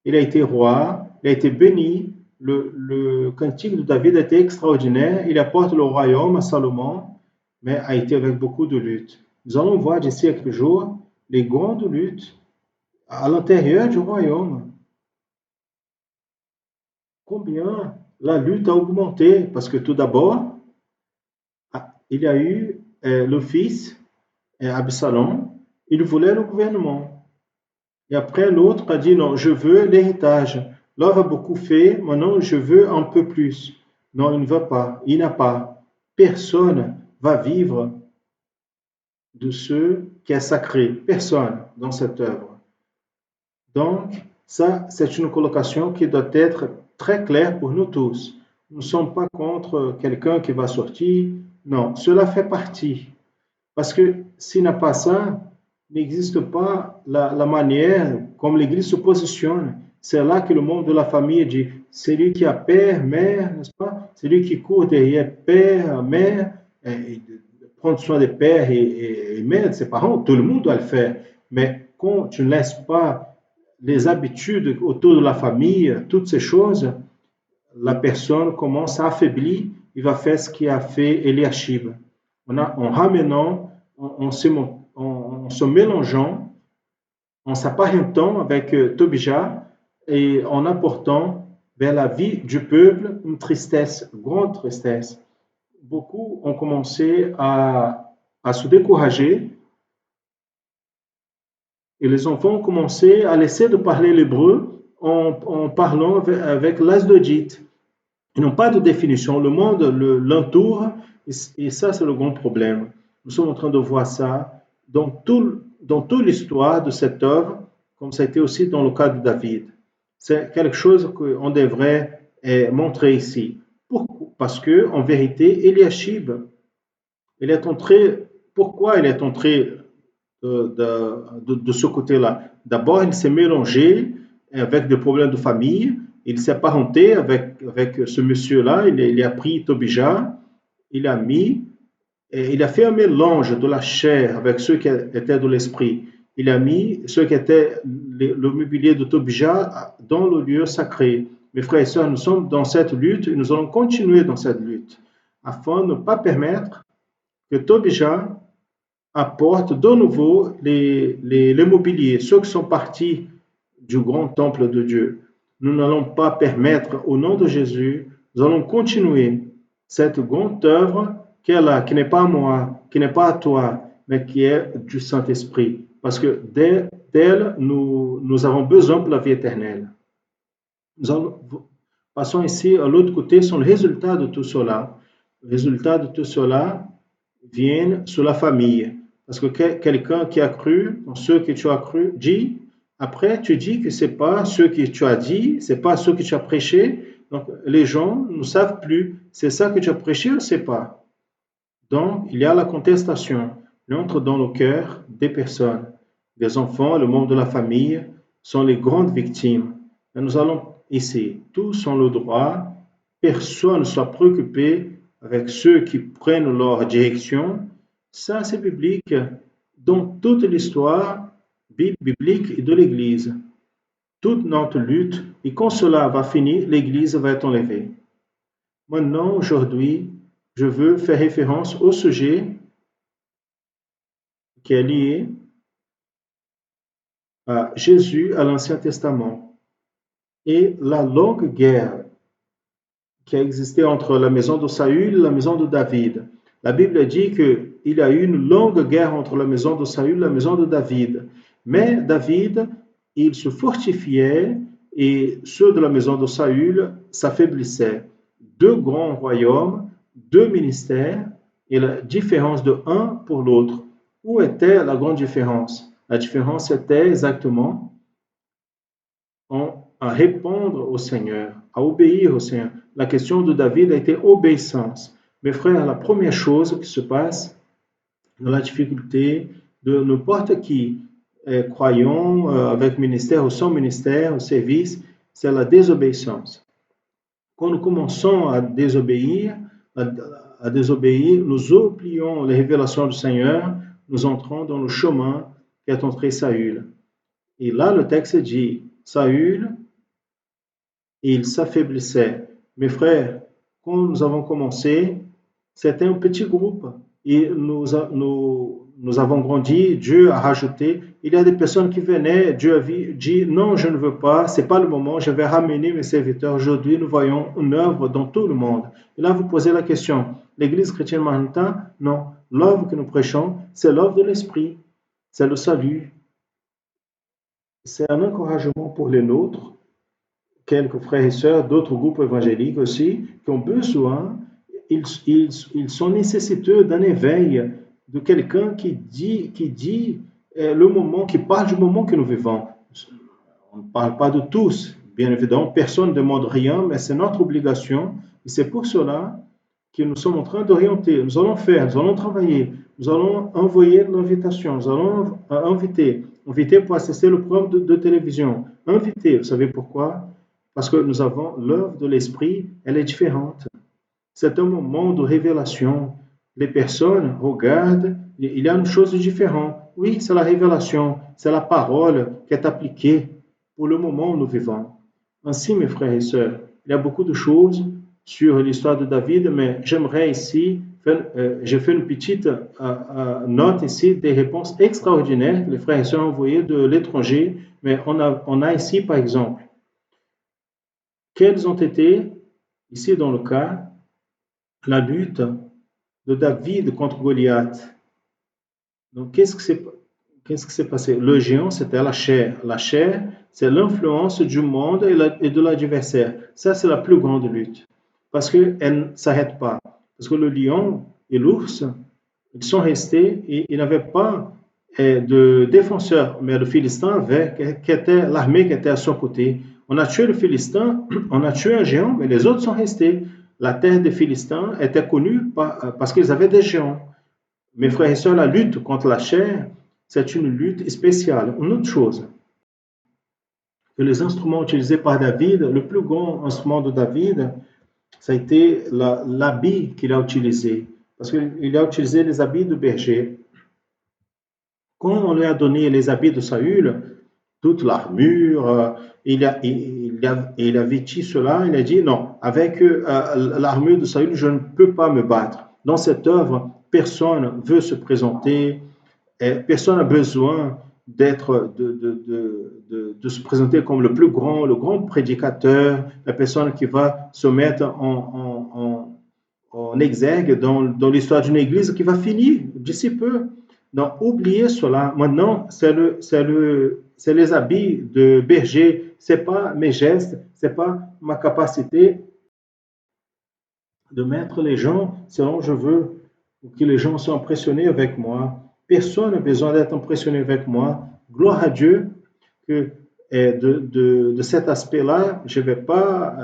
il a été roi, il a été béni. Le cantique de David a été extraordinaire. Il apporte le royaume à Salomon, mais a été avec beaucoup de luttes. Nous allons voir d'ici à quelques jours les grandes luttes à l'intérieur du royaume. Combien la lutte a augmenté? Parce que tout d'abord, il y a eu le fils, Absalom, il voulait le gouvernement. Et après, l'autre a dit, non, je veux l'héritage. L'homme a beaucoup fait, maintenant je veux un peu plus. Non, il ne veut pas, il n'a pas. Personne va vivre de ce qui est sacré. Personne dans cette œuvre. Donc, ça, c'est une colocation qui doit être très claire pour nous tous. Nous ne sommes pas contre quelqu'un qui va sortir. Non, cela fait partie. Parce que s'il n'a pas ça, il n'existe pas la manière comme l'Église se positionne. C'est là que le monde de la famille dit, c'est lui qui a père, mère, n'est-ce pas? C'est lui qui court derrière père, mère, et prendre soin des pères et mères, de ses parents, tout le monde doit le faire. Mais quand tu ne laisses pas les habitudes autour de la famille, toutes ces choses, la personne commence à affaiblir, il va faire ce qui a fait Eliashib. En ramenant, en se mélangeant, en s'apparentant avec Tobija et en apportant vers la vie du peuple une tristesse, une grande tristesse. Beaucoup ont commencé à se décourager et les enfants ont commencé à laisser de parler l'hébreu en parlant avec l'asdodite. Ils n'ont pas de définition. Le monde l'entoure et ça, c'est le grand problème. Nous sommes en train de voir ça dans toute l'histoire de cette œuvre, comme ça a été aussi dans le cas de David. C'est quelque chose qu'on devrait montrer ici. Pourquoi? Parce que, en vérité, Eliashib, il est entré. Pourquoi il est entré de ce côté-là? D'abord, il s'est mélangé avec des problèmes de famille. Il s'est apparenté avec ce monsieur-là. Il a pris Tobija, il a fait un mélange de la chair avec ceux qui étaient de l'esprit. il a mis ce qui était le mobilier de Tobija dans le lieu sacré. Mes frères et sœurs, nous sommes dans cette lutte et nous allons continuer dans cette lutte afin de ne pas permettre que Tobija apporte de nouveau les mobiliers, ceux qui sont partis du grand temple de Dieu. Nous n'allons pas permettre, au nom de Jésus, nous allons continuer cette grande œuvre qui est là, qui n'est pas à moi, qui n'est pas à toi, mais qui est du Saint-Esprit. Parce que d'elle, nous avons besoin pour la vie éternelle. Passons ici à l'autre côté, sont le résultat de tout cela. Le résultat de tout cela vient sur la famille. Parce que quelqu'un qui a cru, ceux que tu as cru, dit, après tu dis que ce n'est pas ce que tu as dit, ce n'est pas ce que tu as prêché. Donc les gens ne savent plus, c'est ça que tu as prêché ou c'est pas. Donc il y a la contestation. Il entre dans le cœur des personnes, des enfants, le membre de la famille sont les grandes victimes. Et nous allons ici, tous ont le droit, personne ne soit préoccupé avec ceux qui prennent leur direction. Ça, c'est biblique dans toute l'histoire biblique de l'Église. Toute notre lutte, et quand cela va finir, l'Église va être enlevée. Maintenant, aujourd'hui, je veux faire référence au sujet qui est lié à Jésus à l'Ancien Testament et la longue guerre qui a existé entre la maison de Saül et la maison de David. La Bible dit qu'il y a eu une longue guerre entre la maison de Saül et la maison de David. Mais David, il se fortifiait et ceux de la maison de Saül s'affaiblissaient. Deux grands royaumes, deux ministères et la différence de un pour l'autre. Où était la grande différence? La différence était exactement à répondre au Seigneur, à obéir au Seigneur. La question de David a été obéissance. Mes frères, la première chose qui se passe dans la difficulté de n'importe qui, croyant avec ministère ou sans ministère, au service, c'est la désobéissance. Quand nous commençons à désobéir, nous oublions les révélations du Seigneur, nous entrons dans le chemin qu'est entré Saül. Et là, le texte dit, Saül, il s'affaiblissait. Mes frères, quand nous avons commencé, c'était un petit groupe et nous avons grandi, Dieu a rajouté. Il y a des personnes qui venaient, Dieu a dit non, je ne veux pas, ce n'est pas le moment, je vais ramener mes serviteurs. Aujourd'hui, nous voyons une œuvre dans tout le monde. Et là, vous posez la question, l'Église chrétienne maritime, non, l'œuvre que nous prêchons, c'est l'œuvre de l'Esprit, c'est le salut. C'est un encouragement pour les nôtres, quelques frères et sœurs d'autres groupes évangéliques aussi, qui ont besoin, ils sont nécessiteux d'un éveil, de quelqu'un qui dit le moment, qui parle du moment que nous vivons. On ne parle pas de tous, bien évidemment, personne ne demande rien, mais c'est notre obligation, et c'est pour cela que nous sommes en train d'orienter. Nous allons faire, nous allons travailler, nous allons envoyer l'invitation, nous allons inviter pour assister au programme de télévision. Inviter, vous savez pourquoi? Parce que nous avons l'œuvre de l'Esprit, elle est différente. C'est un moment de révélation. Les personnes regardent, il y a une chose différente. Oui, c'est la révélation, c'est la parole qui est appliquée pour le moment où nous vivons. Ainsi, mes frères et sœurs, il y a beaucoup de choses sur l'histoire de David, mais j'aimerais ici, j'ai fait une petite note ici des réponses extraordinaires que les frères et sœurs ont envoyées de l'étranger, mais on a ici, par exemple, quelles ont été, ici dans le cas, la lutte de David contre Goliath. Donc, qu'est-ce qui s'est passé? Le géant, c'était la chair. La chair, c'est l'influence du monde et de l'adversaire. Ça, c'est la plus grande lutte. Parce qu'elle ne s'arrête pas. Parce que le lion et l'ours, ils sont restés et ils n'avaient pas de défenseur, mais le Philistin avait, l'armée qui était à son côté. On a tué le Philistin, on a tué un géant, mais les autres sont restés. La terre des Philistins était connue parce qu'ils avaient des géants. Mes frères et sœurs, la lutte contre la chair, c'est une lutte spéciale. Une autre chose, que les instruments utilisés par David, le plus grand instrument de David, ça a été l'habit qu'il a utilisé. Parce qu'il a utilisé les habits de berger. Quand on lui a donné les habits de Saül, toute l'armure, il a vêtu cela, il a dit non, avec l'armure de Saül, je ne peux pas me battre. Dans cette œuvre, personne ne veut se présenter, et personne n'a besoin de se présenter comme le plus grand, le grand prédicateur, la personne qui va se mettre en exergue dans l'histoire d'une église qui va finir d'ici peu. Donc, oubliez cela. Maintenant, c'est les habits de berger. C'est pas mes gestes, c'est pas ma capacité de mettre les gens selon je veux, ou que les gens soient impressionnés avec moi. Personne n'a besoin d'être impressionné avec moi. Gloire à Dieu que de cet aspect-là, je ne vais pas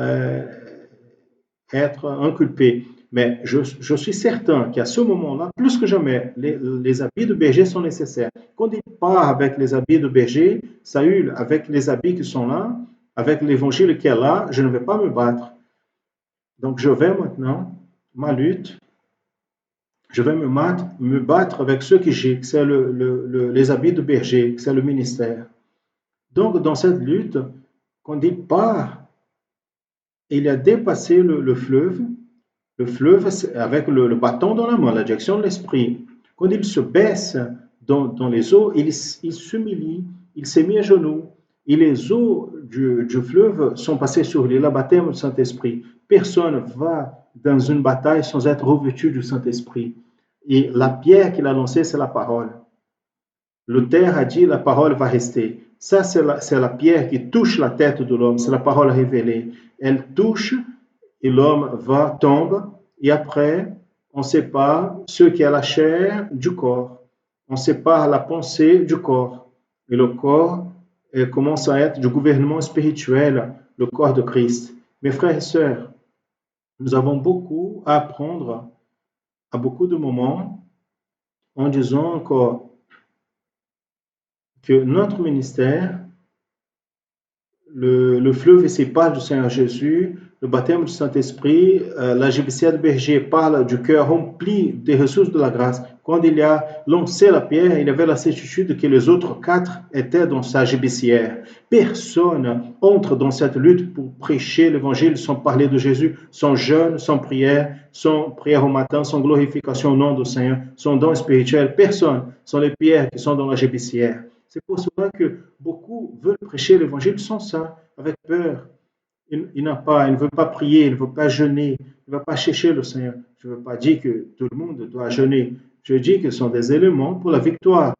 être inculpé. Mais je suis certain qu'à ce moment-là, plus que jamais, les habits de berger sont nécessaires. Quand il part avec les habits de berger, Saül, avec les habits qui sont là, avec l'évangile qui est là, je ne vais pas me battre. Donc je vais maintenant, ma lutte, je vais me battre avec ceux que j'ai, que c'est les habits de berger, que c'est le ministère. Donc dans cette lutte, quand il part, il a dépassé le fleuve avec le bâton dans la main, la direction de l'esprit. Quand il se baisse dans les eaux, il s'humilie, il s'est mis à genoux. Et les eaux du fleuve sont passées sur lui, le baptême du Saint-Esprit. Personne ne va dans une bataille sans être revêtu du Saint-Esprit. Et la pierre qu'il a lancée, c'est la parole. Luther a dit, la parole va rester. Ça, c'est la pierre qui touche la tête de l'homme, c'est la parole révélée. Elle touche et l'homme tombe, et après, on sépare ce qui est la chair du corps. On sépare la pensée du corps. Et le corps commence à être du gouvernement spirituel, le corps de Christ. Mes frères et sœurs, nous avons beaucoup à apprendre à beaucoup de moments en disant encore que notre ministère, le fleuve et ses pas du Seigneur Jésus, le baptême du Saint-Esprit, la gibecière de berger parle du cœur rempli des ressources de la grâce. Quand il a lancé la pierre, il avait la certitude que les autres 4 étaient dans sa gibecière. Personne entre dans cette lutte pour prêcher l'évangile sans parler de Jésus, sans jeûne, sans prière au matin, sans glorification au nom du Seigneur, sans don spirituel. Personne. Ce sont les pierres qui sont dans la gibecière. C'est pour cela que beaucoup veulent prêcher l'évangile sans ça, avec peur. Il ne veut pas prier, il ne veut pas jeûner, il ne va pas chercher le Seigneur. Je ne veux pas dire que tout le monde doit jeûner. Je dis que ce sont des éléments pour la victoire.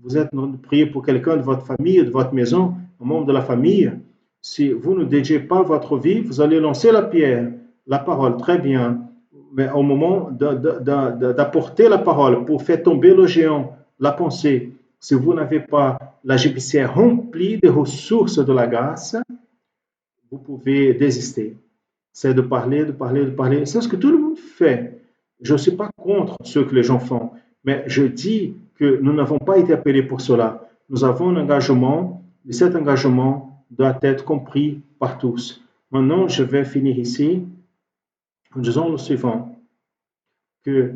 Vous êtes en train de prier pour quelqu'un de votre famille, de votre maison, un membre de la famille. Si vous ne dédiez pas votre vie, vous allez lancer la pierre, la parole, très bien. Mais au moment d'apporter la parole pour faire tomber le géant, la pensée, si vous n'avez pas la gibecière remplie des ressources de la grâce, vous pouvez désister. C'est de parler, de parler, de parler. C'est ce que tout le monde fait. Je ne suis pas contre ce que les gens font, mais je dis que nous n'avons pas été appelés pour cela. Nous avons un engagement, et cet engagement doit être compris par tous. Maintenant, je vais finir ici en disant le suivant, que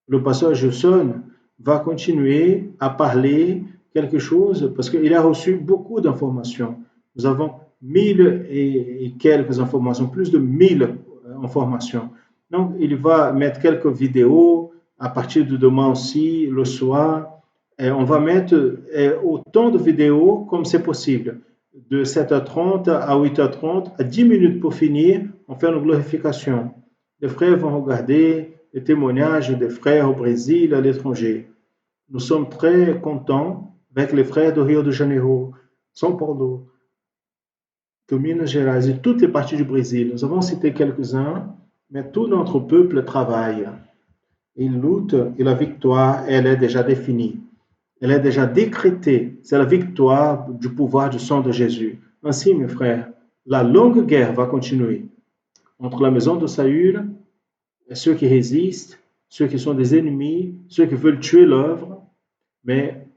le pasteur Jusson va continuer à parler quelque chose parce qu'il a reçu beaucoup d'informations. Nous avons 1000 et quelques informations, plus de 1000 informations. Donc, il va mettre quelques vidéos à partir de demain aussi, le soir. Et on va mettre autant de vidéos comme c'est possible. De 7h30 à 8h30, à 10 minutes pour finir, on fait une glorification. Les frères vont regarder les témoignages des frères au Brésil, à l'étranger. Nous sommes très contents avec les frères de Rio de Janeiro, São Paulo, de Minas Gerais et toutes les parties du Brésil. Nous avons cité quelques-uns, mais tout notre peuple travaille. Il lutte et la victoire, elle est déjà définie. Elle est déjà décrétée. C'est la victoire du pouvoir du sang de Jésus. Ainsi, mes frères, la longue guerre va continuer entre la maison de Saül et ceux qui résistent, ceux qui sont des ennemis, ceux qui veulent tuer l'œuvre, mais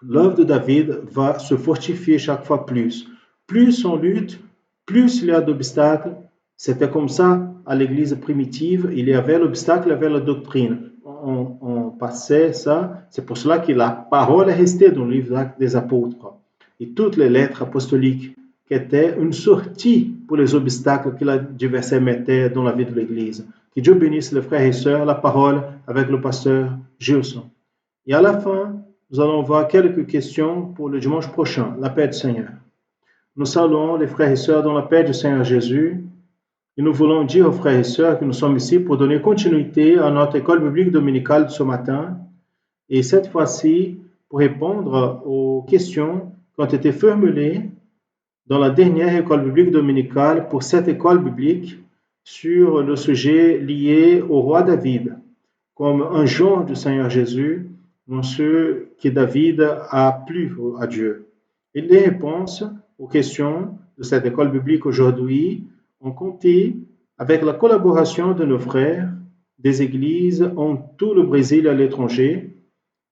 l'œuvre de David va se fortifier chaque fois plus. Plus on lutte, plus il y a d'obstacles. C'était comme ça à l'église primitive, il y avait l'obstacle, il y avait la doctrine. on passait ça. C'est pour cela que la parole est restée dans le livre des apôtres. Et toutes les lettres apostoliques qui étaient une sortie pour les obstacles que l'adversaire mettait dans la vie de l'Église. Que Dieu bénisse les frères et sœurs, la parole avec le pasteur Gilson. Et à la fin, nous allons voir quelques questions pour le dimanche prochain, la paix du Seigneur. Nous saluons les frères et sœurs dans la paix du Seigneur Jésus. Et nous voulons dire aux frères et sœurs que nous sommes ici pour donner continuité à notre école biblique dominicale de ce matin. Et cette fois-ci, pour répondre aux questions qui ont été formulées dans la dernière école biblique dominicale pour cette école biblique sur le sujet lié au roi David, comme un genre du Seigneur Jésus, dans ce que David a plu à Dieu. Et les réponses aux questions de cette école biblique aujourd'hui ont compté avec la collaboration de nos frères des églises en tout le Brésil et à l'étranger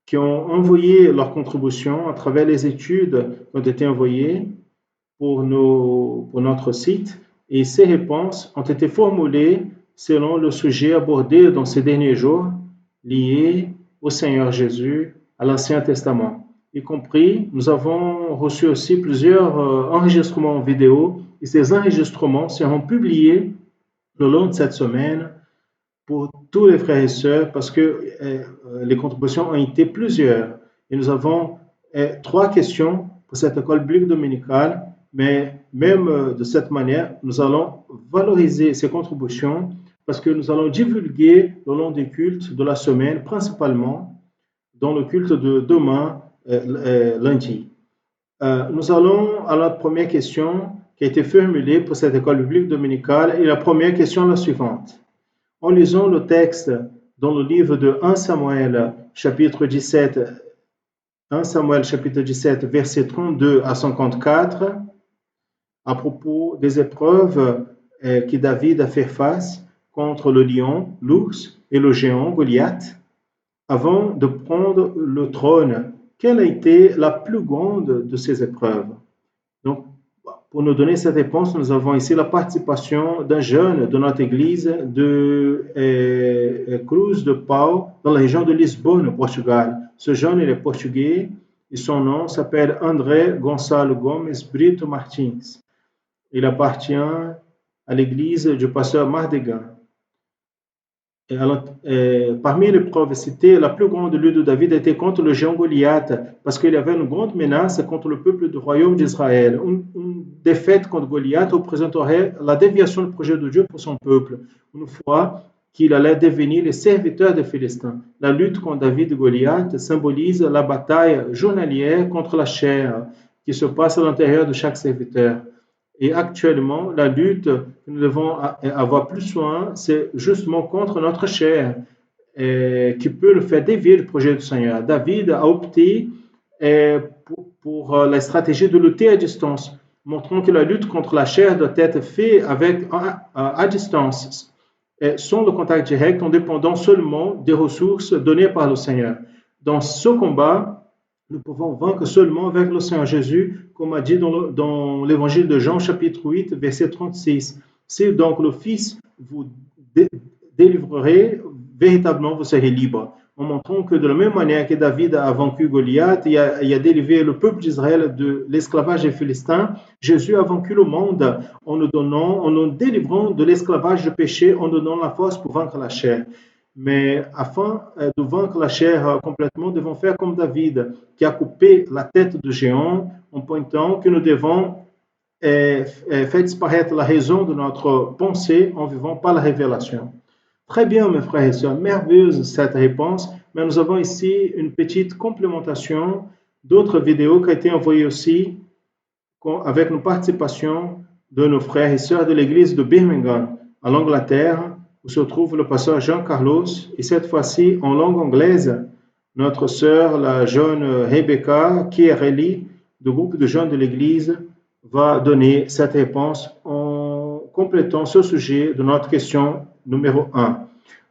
qui ont envoyé leurs contributions à travers les études qui ont été envoyées pour notre site. Et ces réponses ont été formulées selon le sujet abordé dans ces derniers jours lié au Seigneur Jésus, à l'Ancien Testament. Y compris, nous avons reçu aussi plusieurs enregistrements vidéo et ces enregistrements seront publiés le long de cette semaine pour tous les frères et sœurs parce que les contributions ont été plusieurs. Et nous avons 3 questions pour cette école biblique dominicale, mais même de cette manière, nous allons valoriser ces contributions parce que nous allons divulguer le long des cultes de la semaine, principalement dans le culte de demain, lundi. Nous allons à la première question qui a été formulée pour cette école biblique dominicale. Et la première question est la suivante. En lisant le texte dans le livre de 1 Samuel, chapitre 17, versets 32 à 54, à propos des épreuves que David a fait face contre le lion, l'ours et le géant Goliath, avant de prendre le trône, quelle a été la plus grande de ces épreuves? Donc, pour nous donner cette réponse, nous avons ici la participation d'un jeune de notre église de Cruz de Pau, dans la région de Lisbonne, au Portugal. Ce jeune, il est portugais et son nom s'appelle André Gonçalo Gomes Brito Martins. Il appartient à l'église du pasteur Mardegan. Parmi les preuves citées, la plus grande lutte de David était contre le géant Goliath, parce qu'il y avait une grande menace contre le peuple du royaume d'Israël. Une défaite contre Goliath représenterait la déviation du projet de Dieu pour son peuple, une fois qu'il allait devenir le serviteur des Philistins. La lutte contre David et Goliath symbolise la bataille journalière contre la chair qui se passe à l'intérieur de chaque serviteur. Et actuellement, la lutte que nous devons avoir plus soin, c'est justement contre notre chair, qui peut le faire dévier du projet du Seigneur. David a opté pour la stratégie de lutter à distance, montrant que la lutte contre la chair doit être faite à distance, sans le contact direct, en dépendant seulement des ressources données par le Seigneur. Dans ce combat, nous pouvons vaincre seulement avec le Seigneur Jésus, comme a dit dans l'évangile de Jean, chapitre 8, verset 36. Si donc le Fils vous délivrerait, véritablement vous serez libre. En montrant que de la même manière que David a vaincu Goliath et a délivré le peuple d'Israël de l'esclavage des Philistins, Jésus a vaincu le monde en nous délivrant de l'esclavage du péché, en nous donnant la force pour vaincre la chair. Mais afin de vaincre la chair complètement, nous devons faire comme David, qui a coupé la tête du géant en pointant que nous devons faire disparaître la raison de notre pensée en vivant par la révélation. Très bien, mes frères et sœurs, merveilleuse cette réponse, mais nous avons ici une petite complémentation d'autres vidéos qui ont été envoyées aussi avec nos participations de nos frères et sœurs de l'église de Birmingham, en Angleterre, où se trouve le pasteur Jean Carlos, et cette fois-ci en langue anglaise, notre sœur, la jeune Rebecca Chiarelli, du groupe de jeunes de l'Église, va donner cette réponse en complétant ce sujet de notre question numéro 1.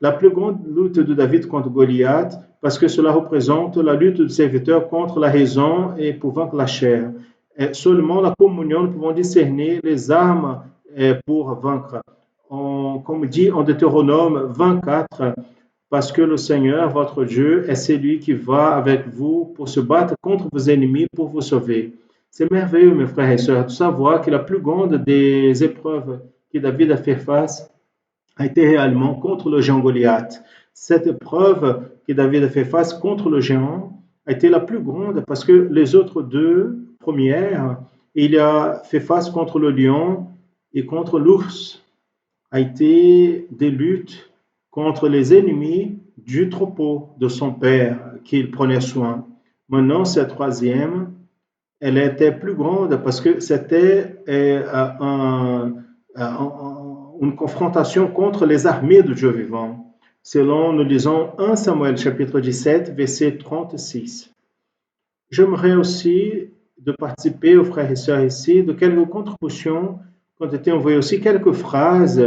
La plus grande lutte de David contre Goliath, parce que cela représente la lutte du serviteur contre la raison et pour vaincre la chair. Et seulement la communion, nous pouvons discerner les armes pour vaincre. Comme dit en Deutéronome 24, parce que le Seigneur, votre Dieu, est celui qui va avec vous pour se battre contre vos ennemis pour vous sauver. C'est merveilleux, mes frères et sœurs, de savoir que la plus grande des épreuves que David a fait face a été réellement contre le géant Goliath. Cette épreuve que David a fait face contre le géant a été la plus grande parce que les autres deux premières, il a fait face contre le lion et contre l'ours, a été des luttes contre les ennemis du troupeau de son père qu'il prenait soin. Maintenant, cette troisième, elle était plus grande parce que c'était une confrontation contre les armées de Dieu vivant. Selon, nous lisons 1 Samuel chapitre 17, verset 36. J'aimerais aussi de participer aux frères et sœurs ici de quelques contributions qui ont été envoyées aussi, quelques phrases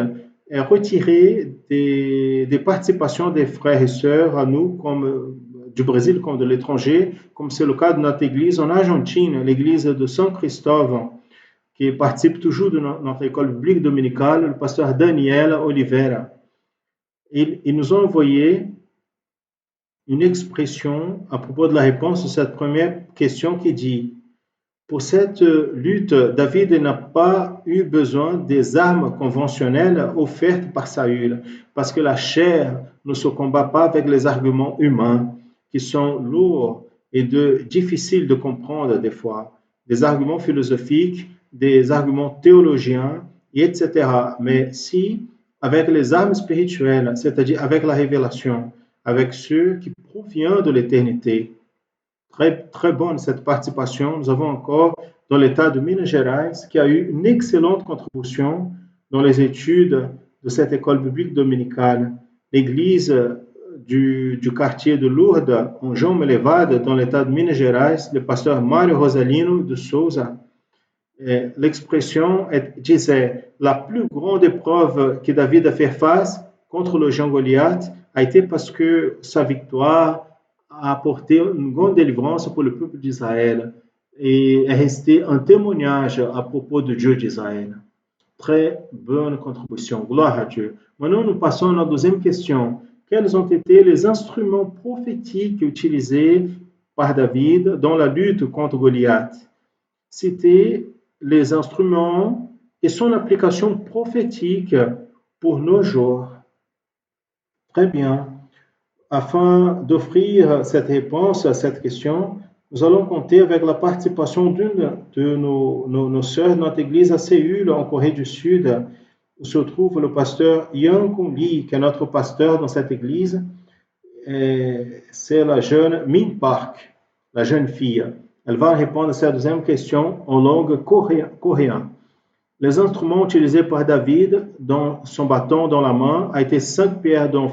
retirées des participations des frères et sœurs à nous, comme du Brésil comme de l'étranger, comme c'est le cas de notre église en Argentine, l'église de San Cristóvão, qui participe toujours de notre école biblique dominicale, le pasteur Daniel Oliveira. Ils nous ont envoyé une expression à propos de la réponse de cette première question qui dit: pour cette lutte, David n'a pas eu besoin des armes conventionnelles offertes par Saül, parce que la chair ne se combat pas avec les arguments humains, qui sont lourds et difficiles de comprendre des fois, des arguments philosophiques, des arguments théologiens, etc. Mais si, avec les armes spirituelles, c'est-à-dire avec la révélation, avec ceux qui proviennent de l'éternité. Très, très bonne cette participation. Nous avons encore dans l'État de Minas Gerais qui a eu une excellente contribution dans les études de cette école biblique dominicale. L'église du quartier de Lourdes, en João Melevade, dans l'État de Minas Gerais, le pasteur Mário Rosalino de Souza. L'expression disait: la plus grande épreuve que David a fait face contre le géant Goliath a été parce que sa victoire a apporté une grande délivrance pour le peuple d'Israël et est resté un témoignage à propos de Dieu d'Israël. Très bonne contribution, gloire à Dieu. Maintenant, nous passons à la deuxième question. Quels ont été les instruments prophétiques utilisés par David dans la lutte contre Goliath? C'était les instruments et son application prophétique pour nos jours. Très bien. Afin d'offrir cette réponse à cette question, nous allons compter avec la participation d'une de nos sœurs de notre église à Séoul, en Corée du Sud, où se trouve le pasteur Yang Kung Lee, qui est notre pasteur dans cette église. C'est la jeune Min Park, la jeune fille. Elle va répondre à cette deuxième question en langue coréenne. Les instruments utilisés par David dans son bâton dans la main a été 5 pierres dans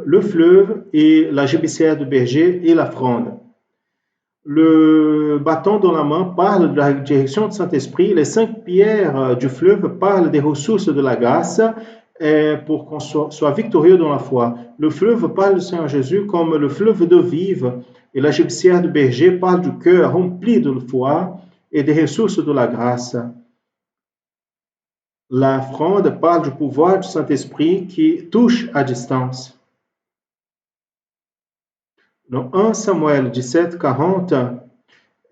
le fleuve et la gibecière de berger et la fronde. Le bâton dans la main parle de la direction du Saint-Esprit. Les 5 pierres du fleuve parlent des ressources de la grâce pour qu'on soit victorieux dans la foi. Le fleuve parle du Seigneur Jésus comme le fleuve d'eau vive et la gibecière de berger parle du cœur rempli de foi et des ressources de la grâce. La fronde parle du pouvoir du Saint-Esprit qui touche à distance. Dans 1 Samuel 17, 40,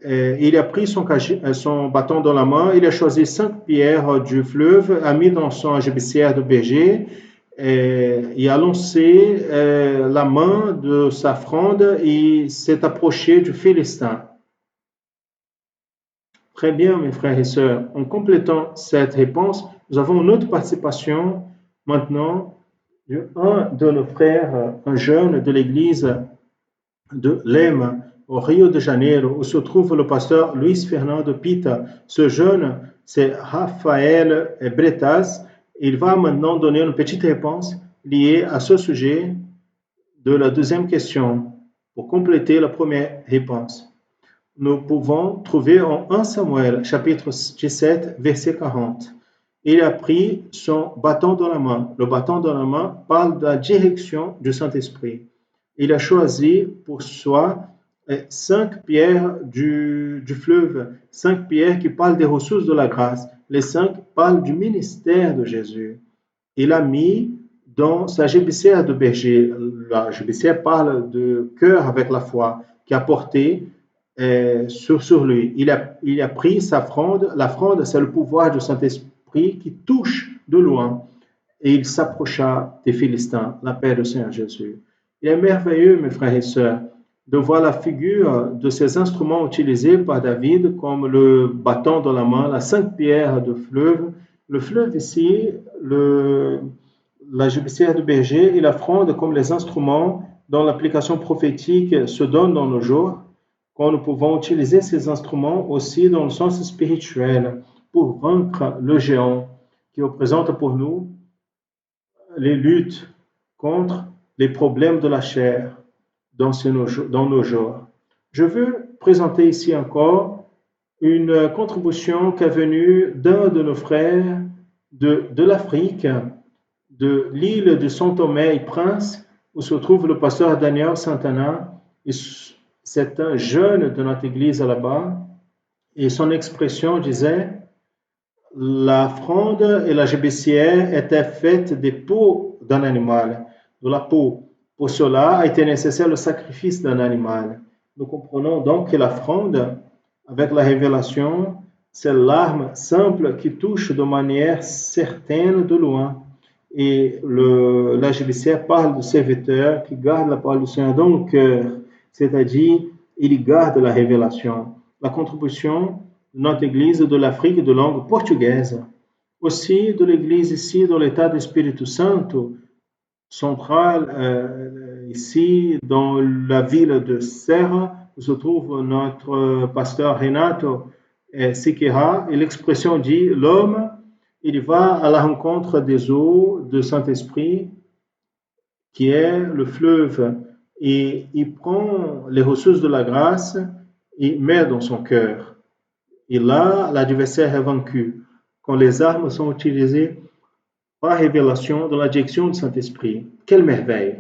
il a pris son bâton dans la main, il a choisi 5 pierres du fleuve, a mis dans son gibecière de berger, il a lancé la main de sa fronde et s'est approché du Philistin. Très bien, mes frères et sœurs. En complétant cette réponse, nous avons une autre participation maintenant d'un de nos frères, un jeune de l'église de Lema, au Rio de Janeiro, où se trouve le pasteur Luis Fernando Pita. Ce jeune, c'est Rafael Bretas. Il va maintenant donner une petite réponse liée à ce sujet de la deuxième question pour compléter la première réponse. Nous pouvons trouver en 1 Samuel, chapitre 17, verset 40. Il a pris son bâton dans la main. Le bâton dans la main parle de la direction du Saint-Esprit. Il a choisi pour soi 5 pierres du fleuve, 5 pierres qui parlent des ressources de la grâce. Les 5 parlent du ministère de Jésus. Il a mis dans sa gibecière de berger. La gibecière parle de cœur avec la foi qui a porté sur lui. Il a pris sa fronde. La fronde, c'est le pouvoir du Saint-Esprit qui touche de loin. Et il s'approcha des Philistins, la paix du Seigneur Jésus. Il est merveilleux, mes frères et sœurs, de voir la figure de ces instruments utilisés par David, comme le bâton dans la main, la sainte pierre de fleuve. Le fleuve ici, la gibecière de berger et la fronde comme les instruments dont l'application prophétique se donne dans nos jours, quand nous pouvons utiliser ces instruments aussi dans le sens spirituel pour vaincre le géant qui représente pour nous les luttes contre les problèmes de la chair dans nos jours. Je veux présenter ici encore une contribution qui est venue d'un de nos frères de l'Afrique, de l'île de São Tomé et Prince, où se trouve le pasteur Daniel Santana. C'est un jeune de notre église là-bas, et son expression disait: la fronde et la gibecière étaient faites des peaux d'un animal, de la peau. Pour cela a été nécessaire le sacrifice d'un animal. Nous comprenons donc que la fronde, avec la révélation, c'est l'arme simple qui touche de manière certaine de loin. Et la gibecière parle du serviteur qui garde la parole du Seigneur dans le cœur, c'est-à-dire il garde la révélation. La contribution de notre église de l'Afrique de langue portugaise, aussi de l'église ici dans l'état d'Espírito Santo, centrale, ici dans la ville de Serra, où se trouve notre pasteur Renato Siqueira, et l'expression dit: l'homme, il va à la rencontre des eaux de Saint-Esprit, qui est le fleuve, et il prend les ressources de la grâce et met dans son cœur. Et là, l'adversaire est vaincu, quand les armes sont utilisées par révélation dans la direction du Saint-Esprit. Quelle merveille!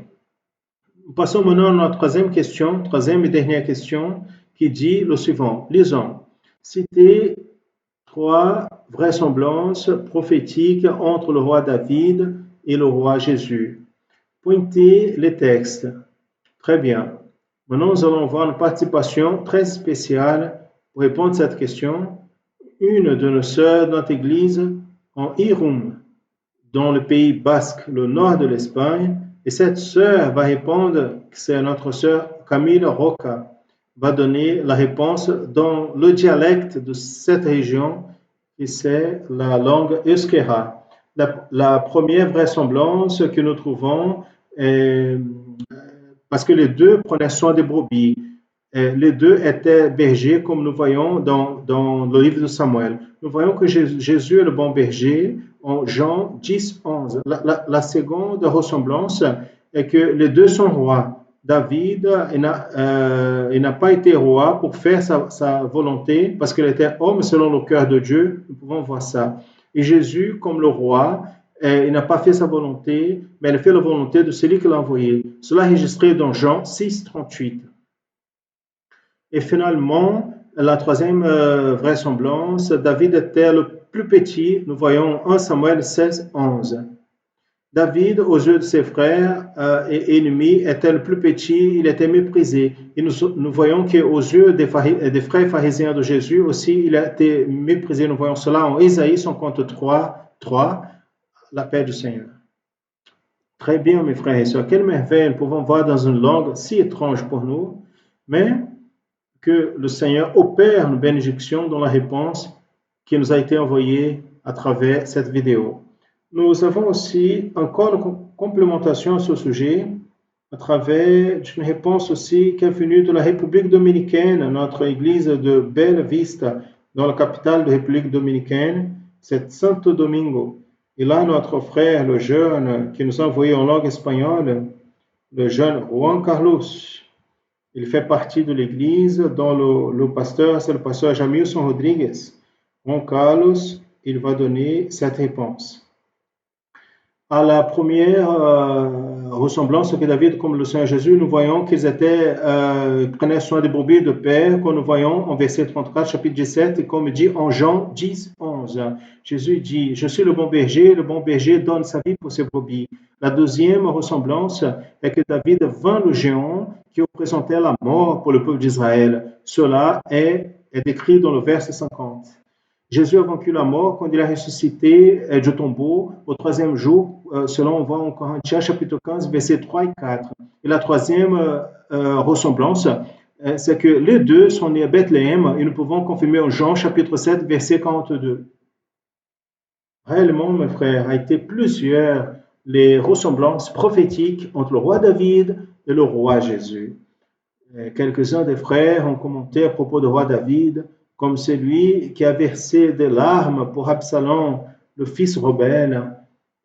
Passons maintenant à notre troisième et dernière question, qui dit le suivant. Lisons. Citez 3 vraisemblances prophétiques entre le roi David et le roi Jésus. Pointez les textes. Très bien. Maintenant, nous allons voir une participation très spéciale pour répondre à cette question. Une de nos sœurs de notre église en Irum, dans le pays basque, le nord de l'Espagne, et cette sœur va répondre, c'est notre sœur Camille Roca, va donner la réponse dans le dialecte de cette région, et c'est la langue euskera. La première vraisemblance que nous trouvons est parce que les deux prenaient soin des brebis. Les deux étaient bergers, comme nous voyons dans le livre de Samuel. Nous voyons que Jésus est le bon berger en Jean 10, 11. La seconde ressemblance est que les deux sont rois. David, il n'a pas été roi pour faire sa volonté, parce qu'il était homme selon le cœur de Dieu. Nous pouvons voir ça. Et Jésus, comme le roi, il n'a pas fait sa volonté, mais il a fait la volonté de celui qui l'a envoyé. Cela est enregistré dans Jean 6, 38. Et finalement, la troisième vraisemblance, David était le plus petit. Nous voyons 1 Samuel 16, 11. David, aux yeux de ses frères et ennemis, était le plus petit, il était méprisé. Et nous voyons qu'aux yeux des frères pharisiens de Jésus aussi, il a été méprisé. Nous voyons cela en Isaïe 53, 3, la paix du Seigneur. Très bien, mes frères et sœurs, quelle merveille nous pouvons voir dans une langue si étrange pour nous, mais que le Seigneur opère une bénédiction dans la réponse qui nous a été envoyée à travers cette vidéo. Nous avons aussi encore une complémentation à ce sujet à travers une réponse aussi qui est venue de la République dominicaine, notre église de Bella Vista, dans la capitale de la République dominicaine, c'est Santo Domingo. Et là, notre frère, le jeune, qui nous a envoyé en langue espagnole, le jeune Juan Carlos, il fait partie de l'église dont le pasteur, c'est le pasteur Jamilson Rodrigues. Juan Carlos, il va donner cette réponse. À la première ressemblance que David, comme le Seigneur Jésus, nous voyons qu'ils prenaient soin des brebis de paix, comme nous voyons en verset 34, chapitre 17, et comme dit en Jean 10, 11. Jésus dit, je suis le bon berger donne sa vie pour ses brebis. La deuxième ressemblance est que David vint le géant qui représentait la mort pour le peuple d'Israël. Cela est décrit dans le verset 50. Jésus a vaincu la mort quand il a ressuscité du tombeau au troisième jour, selon on voit en Corinthiens chapitre 15, versets 3 et 4. Et la troisième ressemblance, c'est que les deux sont nés à Bethléem et nous pouvons confirmer en Jean chapitre 7, verset 42. Réellement, mes frères, a été plusieurs les ressemblances prophétiques entre le roi David et le roi Jésus. Quelques-uns des frères ont commenté à propos du roi David comme celui qui a versé des larmes pour Absalom, le fils rebelle.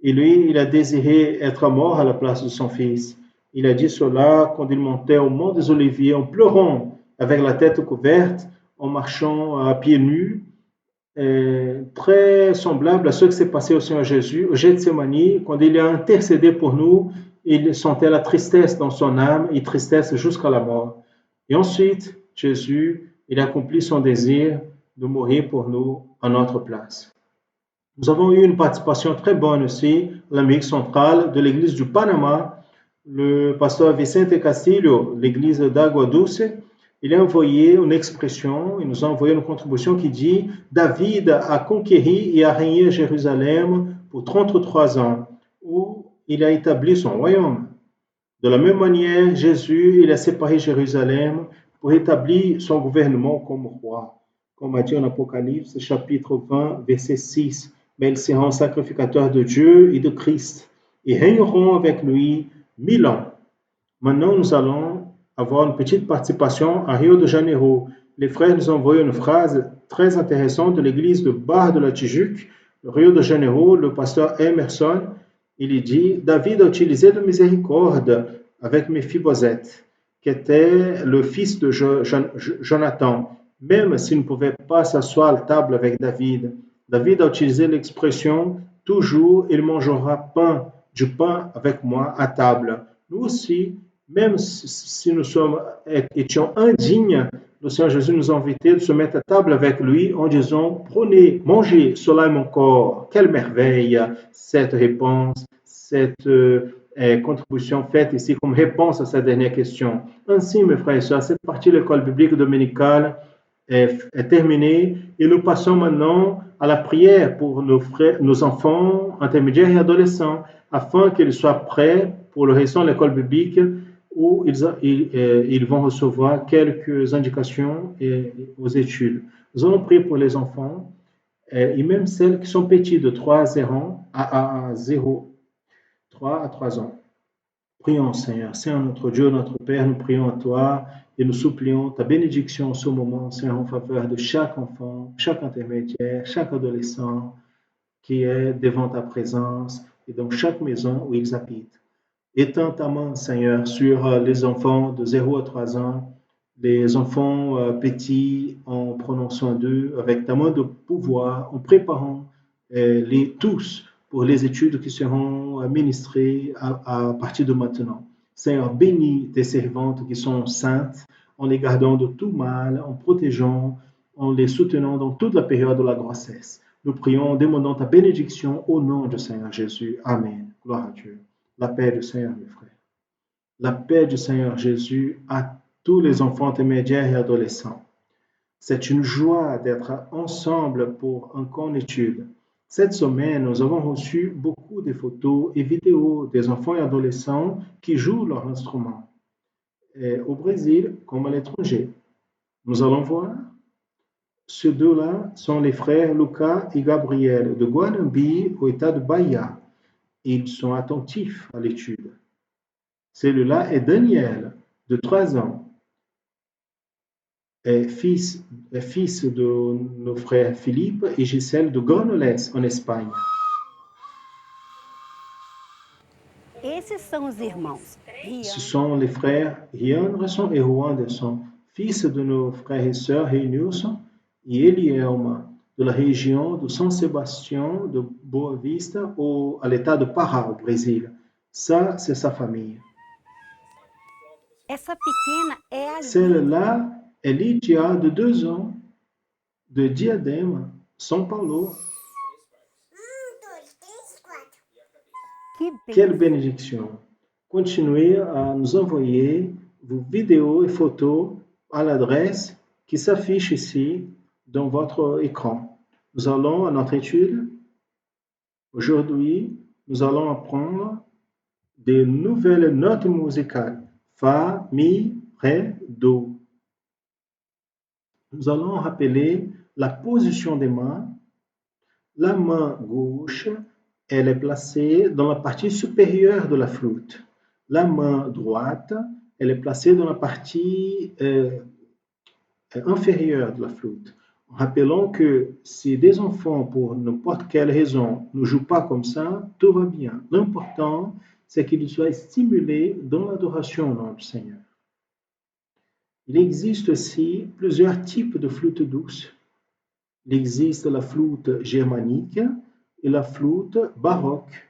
Et lui, il a désiré être mort à la place de son fils. Il a dit cela quand il montait au mont des Oliviers en pleurant, avec la tête couverte, en marchant à pieds nus, très semblable à ce qui s'est passé au Seigneur Jésus, au Gethsémani, quand il a intercédé pour nous, il sentait la tristesse dans son âme, et tristesse jusqu'à la mort. Et ensuite, Jésus, il accomplit son désir de mourir pour nous à notre place. Nous avons eu une participation très bonne aussi à l'Amérique centrale de l'église du Panama, le pasteur Vicente Castillo, l'église d'Agua Dulce. Il a envoyé une expression, il nous a envoyé une contribution qui dit « David a conquéri et a régné à Jérusalem pour 33 ans, où il a établi son royaume. De la même manière, Jésus, il a séparé Jérusalem pour établir son gouvernement comme roi. Comme a dit en Apocalypse, chapitre 20, verset 6. Mais ils seront sacrificateurs de Dieu et de Christ et régneront avec lui 1000 ans. Maintenant, nous allons avoir une petite participation à Rio de Janeiro. Les frères nous ont envoyé une phrase très intéressante de l'église de Barra de la Tijuca, Rio de Janeiro, le pasteur Emerson. Il dit, David a utilisé de miséricorde avec Méphibosheth, qui était le fils de Jonathan, même s'il ne pouvait pas s'asseoir à la table avec David. David a utilisé l'expression, toujours il mangera du pain avec moi à table. Nous aussi, même si nous étions indignes, le Seigneur Jésus nous a invités de se mettre à table avec lui en disant, prenez, mangez, cela est mon corps. Quelle merveille cette réponse, cette contribution faite ici comme réponse à cette dernière question. Ainsi, mes frères et sœurs, cette partie de l'école biblique dominicale est terminée et nous passons maintenant à la prière pour nos enfants intermédiaires et adolescents afin qu'ils soient prêts pour le restant de l'école biblique où ils vont recevoir quelques indications aux études. Nous allons prier pour les enfants et même celles qui sont petits de 3 ans à 3 à 3 ans. Prions, Seigneur. Seigneur, notre Dieu, notre Père, nous prions à toi et nous supplions ta bénédiction en ce moment, Seigneur, en faveur de chaque enfant, chaque intermédiaire, chaque adolescent qui est devant ta présence et dans chaque maison où ils habitent. Étends ta main, Seigneur, sur les enfants de 0 à 3 ans, les enfants petits, en prenant soin d'eux avec ta main de pouvoir, en préparant les tous pour les études qui seront administrées à partir de maintenant. Seigneur, bénis tes servantes qui sont saintes, en les gardant de tout mal, en protégeant, en les soutenant dans toute la période de la grossesse. Nous prions en demandant ta bénédiction au nom du Seigneur Jésus. Amen. Gloire à Dieu. La paix du Seigneur, mes frères. La paix du Seigneur Jésus à tous les enfants intermédiaires et adolescents. C'est une joie d'être ensemble pour un camp d'études. Cette semaine, nous avons reçu beaucoup de photos et vidéos des enfants et adolescents qui jouent leur instrument, au Brésil comme à l'étranger. Nous allons voir. Ces deux-là sont les frères Lucas et Gabriel de Guanambi au état de Bahia. Ils sont attentifs à l'étude. Celui-là est Daniel, de 3 ans, fils de nos frères Philippe et Gisèle de Granollers, en Espagne. Ce sont les frères Rianderson et Juanderson, fils de nos frères et sœurs Reinilson et Elielma, de la région de São Sebastião, de Boa Vista, à l'état de Pará, au Brésil. Ça, c'est sa famille. Essa pequena é a Lídia. Celle-là est Lydia, de 2 ans, de Diadema, São Paulo. Que Quelle bênção. bénédiction! Continuez à nous envoyer vos vidéos et photos à l'adresse qui s'affiche ici dans votre écran. Nous allons à notre étude. Aujourd'hui, nous allons apprendre des nouvelles notes musicales. Fa, mi, ré, do. Nous allons rappeler la position des mains. La main gauche, elle est placée dans la partie supérieure de la flûte. La main droite, elle est placée dans la partie inférieure de la flûte. Rappelons que si des enfants, pour n'importe quelle raison, ne jouent pas comme ça, tout va bien. L'important, c'est qu'ils soient stimulés dans l'adoration au nom du Seigneur. Il existe aussi plusieurs types de flûtes douces. Il existe la flûte germanique et la flûte baroque.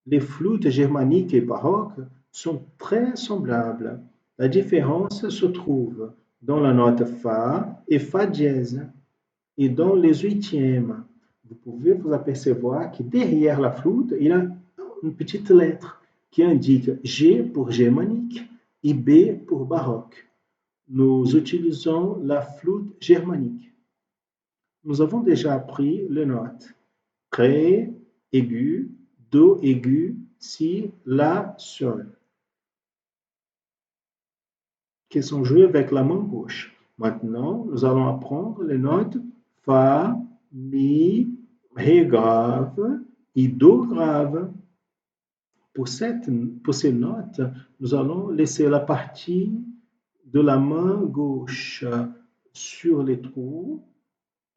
Les flûtes germaniques et baroques sont très semblables. La différence se trouve dans la note Fa et Fa dièse et dans les huitièmes. Vous pouvez vous apercevoir que derrière la flûte, il y a une petite lettre qui indique G pour germanique et B pour baroque. Nous utilisons la flûte germanique. Nous avons déjà appris les notes Ré aigu, Do aigu, Si, La, Sol, qui sont jouées avec la main gauche. Maintenant, nous allons apprendre les notes Fa, Mi, Ré grave et Do grave. Pour ces notes, nous allons laisser la partie de la main gauche sur les trous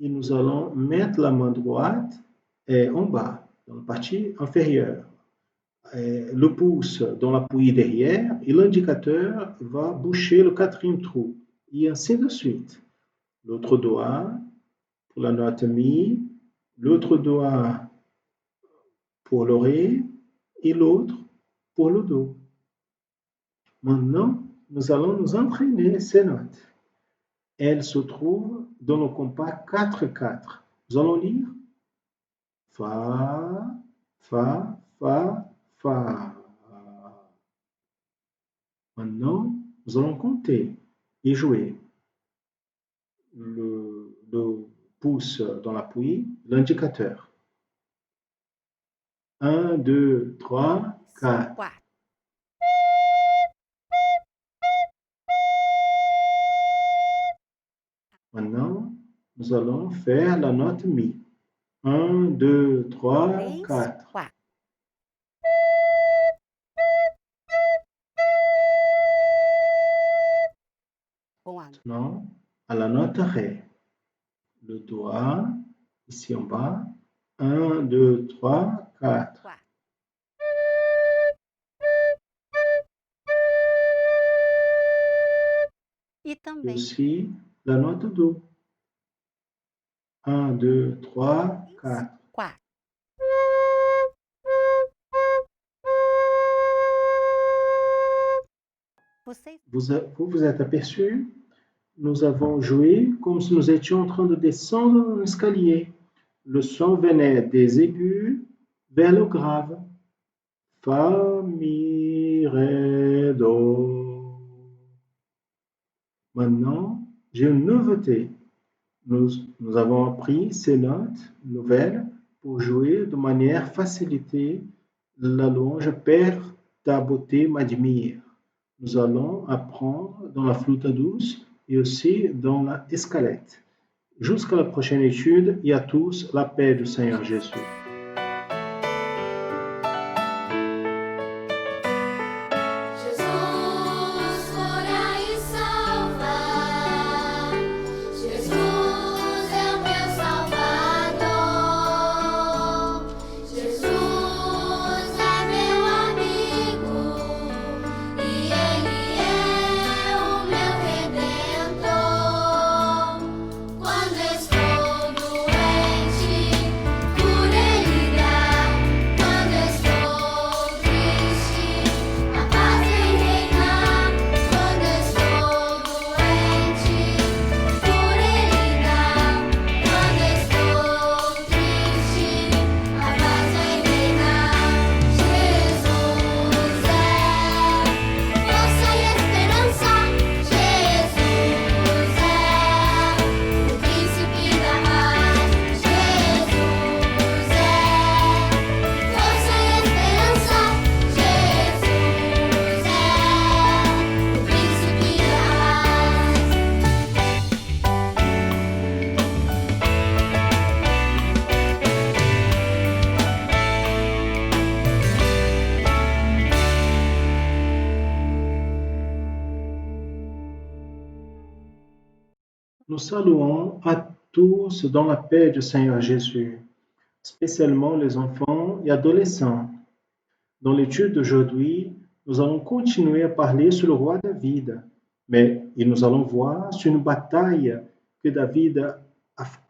et nous allons mettre la main droite en bas, dans la partie inférieure. Le pouce dans l'appui derrière et l'indicateur va boucher le 4e trou et ainsi de suite. L'autre doigt pour la note Mi, l'autre doigt pour le Ré et l'autre pour le Do. Maintenant, nous allons nous entraîner ces notes. Elles se trouvent dans le compas 4-4. Nous allons lire Fa, Fa, Fa, Fa. Maintenant, nous allons compter et jouer. Le pouce dans l'appui, l'indicateur. 1, 2, 3, 4. 4. Maintenant, nous allons faire la note Mi. 1, 2, 3, 3, 4. 4. Bom, Maintenant, à la note Ré. Le doigt, ici en bas. 1, 2, 3, 4. 4. E Et também aussi la note Do. 1, 2, 3, 4. 4. Vocês Vous vous êtes aperçu? Nous avons joué comme si nous étions en train de descendre un escalier. Le son venait des aigus vers le grave. Fa, mi, ré, do. Maintenant, j'ai une nouveauté. Nous avons appris ces notes nouvelles pour jouer de manière facilitée la louange Père, ta beauté m'admire. Nous allons apprendre dans la flûte douce et aussi dans la escalette. Jusqu'à la prochaine étude et à tous la paix du Seigneur Jésus. Quando estou Nous saluons à tous dans la paix du Seigneur Jésus, spécialement les enfants et adolescents. Dans l'étude d'aujourd'hui, nous allons continuer à parler sur le roi David, mais nous allons voir sur une bataille que David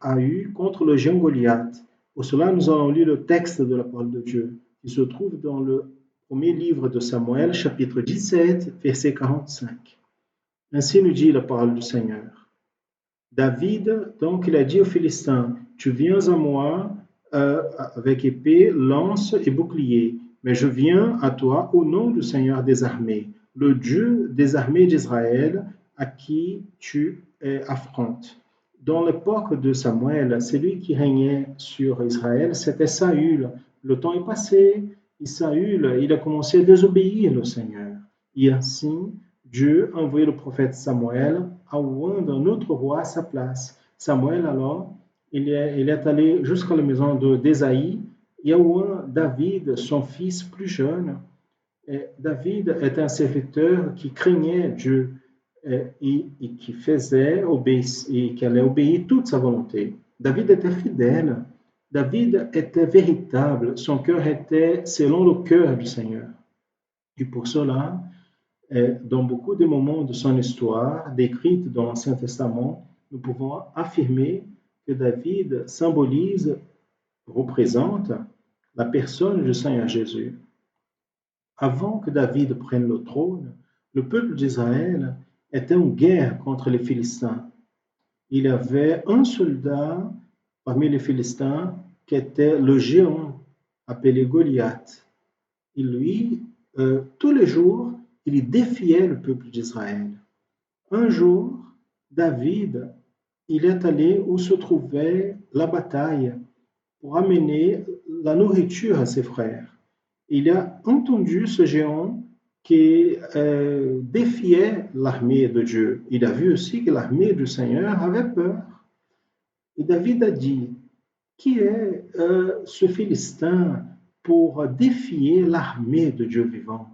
a eue contre le géant Goliath. Pour cela, nous allons lire le texte de la parole de Dieu, qui se trouve dans le premier livre de Samuel, chapitre 17, verset 45. Ainsi nous dit la parole du Seigneur. David, donc, il a dit aux Philistins, tu viens à moi avec épée, lance et bouclier, mais je viens à toi au nom du Seigneur des armées, le Dieu des armées d'Israël, à qui tu affrontes. Dans l'époque de Samuel, celui qui régnait sur Israël, c'était Saül. Le temps est passé, et Saül, il a commencé à désobéir au Seigneur. Et ainsi, Dieu a envoyé le prophète Samuel à oindre un autre roi à sa place. Samuel, alors, il est allé jusqu'à la maison d'Ésaïe et a oint David, son fils plus jeune. Et David est un serviteur qui craignait Dieu et qui faisait et qui allait obéir toute sa volonté. David était fidèle. David était véritable. Son cœur était selon le cœur du Seigneur. Et pour cela, dans beaucoup de moments de son histoire, décrite dans l'Ancien Testament, nous pouvons affirmer que David symbolise, représente la personne du Seigneur Jésus. Avant que David prenne le trône, le peuple d'Israël était en guerre contre les Philistins. Il y avait un soldat parmi les Philistins qui était le géant appelé Goliath. Et lui, tous les jours, il défiait le peuple d'Israël. Un jour, David, il est allé où se trouvait la bataille pour amener la nourriture à ses frères. Il a entendu ce géant qui défiait l'armée de Dieu. Il a vu aussi que l'armée du Seigneur avait peur. Et David a dit, qui est ce Philistin pour défier l'armée de Dieu vivant?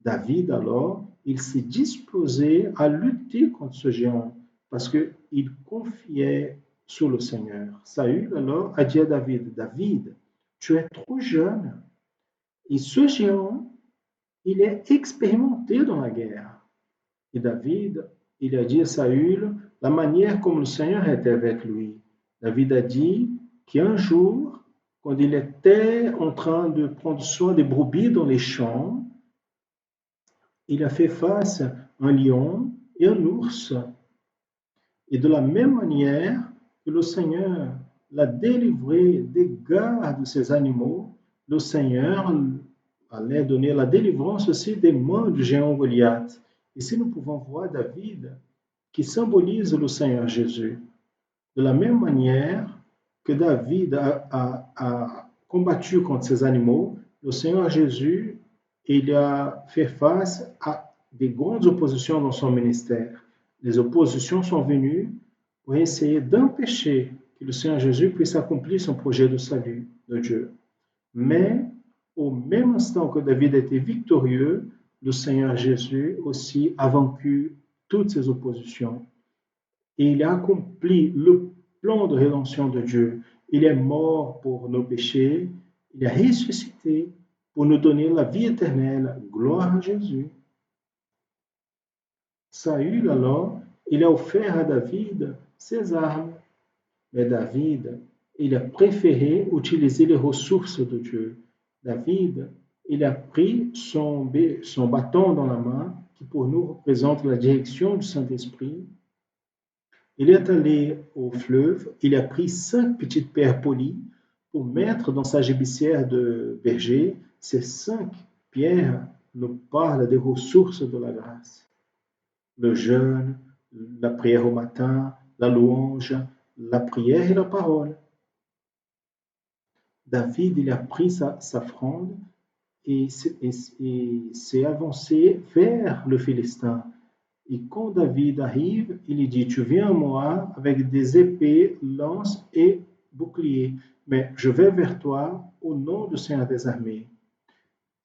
David, alors, il s'est disposé à lutter contre ce géant parce qu'il confiait sur le Seigneur. Saül, alors, a dit à David, David, tu es trop jeune. Et ce géant, il est expérimenté dans la guerre. Et David, il a dit à Saül la manière comme le Seigneur était avec lui. David a dit qu'un jour, quand il était en train de prendre soin des brebis dans les champs, il a fait face à un lion et un ours. Et de la même manière que le Seigneur l'a délivré des gardes de ces animaux, le Seigneur allait donner la délivrance aussi des mains du géant Goliath. Ici, nous pouvons voir David qui symbolise le Seigneur Jésus. De la même manière que David a combattu contre ces animaux, le Seigneur Jésus, il a fait face à des grandes oppositions dans son ministère. Les oppositions sont venues pour essayer d'empêcher que le Seigneur Jésus puisse accomplir son projet de salut de Dieu. Mais au même instant que David était victorieux, le Seigneur Jésus aussi a vaincu toutes ces oppositions. Et il a accompli le plan de rédemption de Dieu. Il est mort pour nos péchés. Il est ressuscité pour nous donner la vie éternelle. Gloire à Jésus. Saül, alors, il a offert à David ses armes. Mais David, il a préféré utiliser les ressources de Dieu. David, il a pris son bâton dans la main, qui pour nous représente la direction du Saint-Esprit. Il est allé au fleuve, il a pris 5 petites pierres polies pour mettre dans sa gébissière de berger. Ces 5 pierres nous parlent des ressources de la grâce. Le jeûne, la prière au matin, la louange, la prière et la parole. David, il a pris sa fronde et s'est avancé vers le Philistin. Et quand David arrive, il dit, tu viens à moi avec des épées, lances et boucliers, mais je vais vers toi au nom du Seigneur des armées.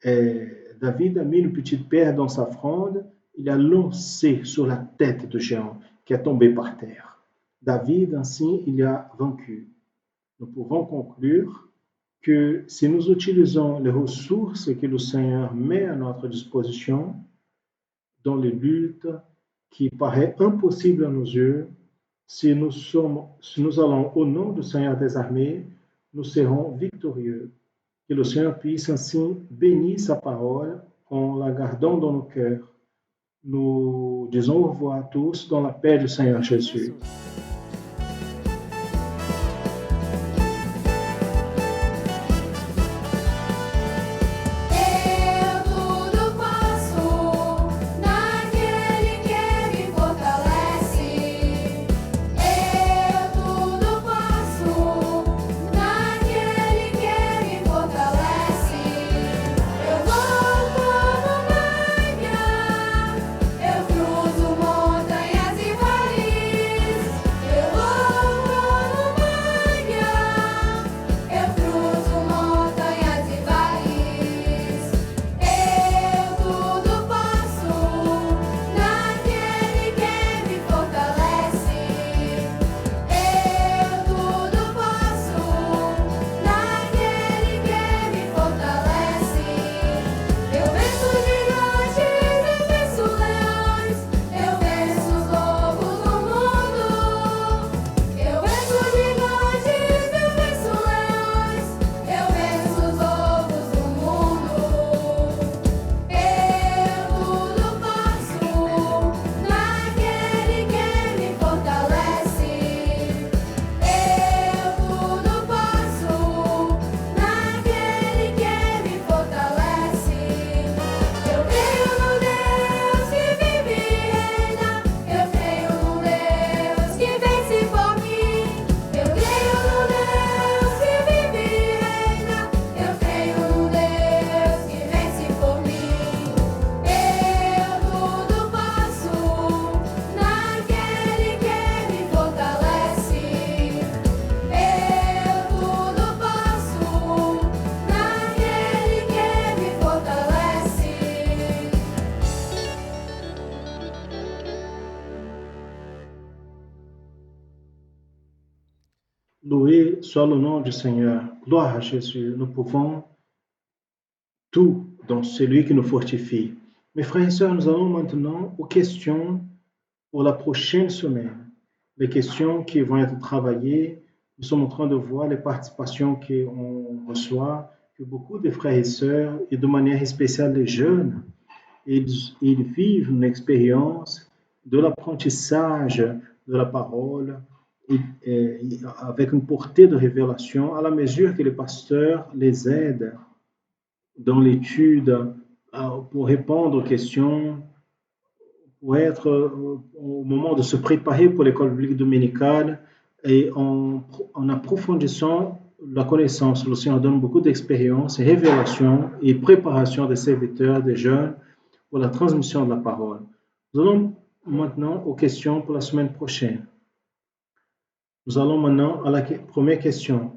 Et David a mis une petite pierre dans sa fronde, il a lancé sur la tête du géant qui est tombé par terre. David, ainsi, il a vaincu. Nous pouvons conclure que si nous utilisons les ressources que le Seigneur met à notre disposition dans les luttes qui paraissent impossibles à nos yeux, si nous allons au nom du Seigneur des armées, nous serons victorieux. Que le Seigneur puisse ainsi bénir sa parole en la gardant dans nos cœurs. Nous disons au revoir à tous dans la paix du Seigneur Jésus. Loué soit le nom du Seigneur. Gloire à Jésus. Nous pouvons tout dans celui qui nous fortifie. Mes frères et sœurs, nous allons maintenant aux questions pour la prochaine semaine. Les questions qui vont être travaillées. Nous sommes en train de voir les participations qu'on reçoit, que beaucoup de frères et sœurs, et de manière spéciale les jeunes, ils vivent une expérience de l'apprentissage de la parole avec une portée de révélation à la mesure que les pasteurs les aident dans l'étude pour répondre aux questions, pour être au moment de se préparer pour l'école biblique dominicale et en approfondissant la connaissance. Le Seigneur donne beaucoup d'expérience, révélation et préparation des serviteurs, des jeunes pour la transmission de la parole. Nous allons maintenant aux questions pour la semaine prochaine. Nous allons maintenant à la première question.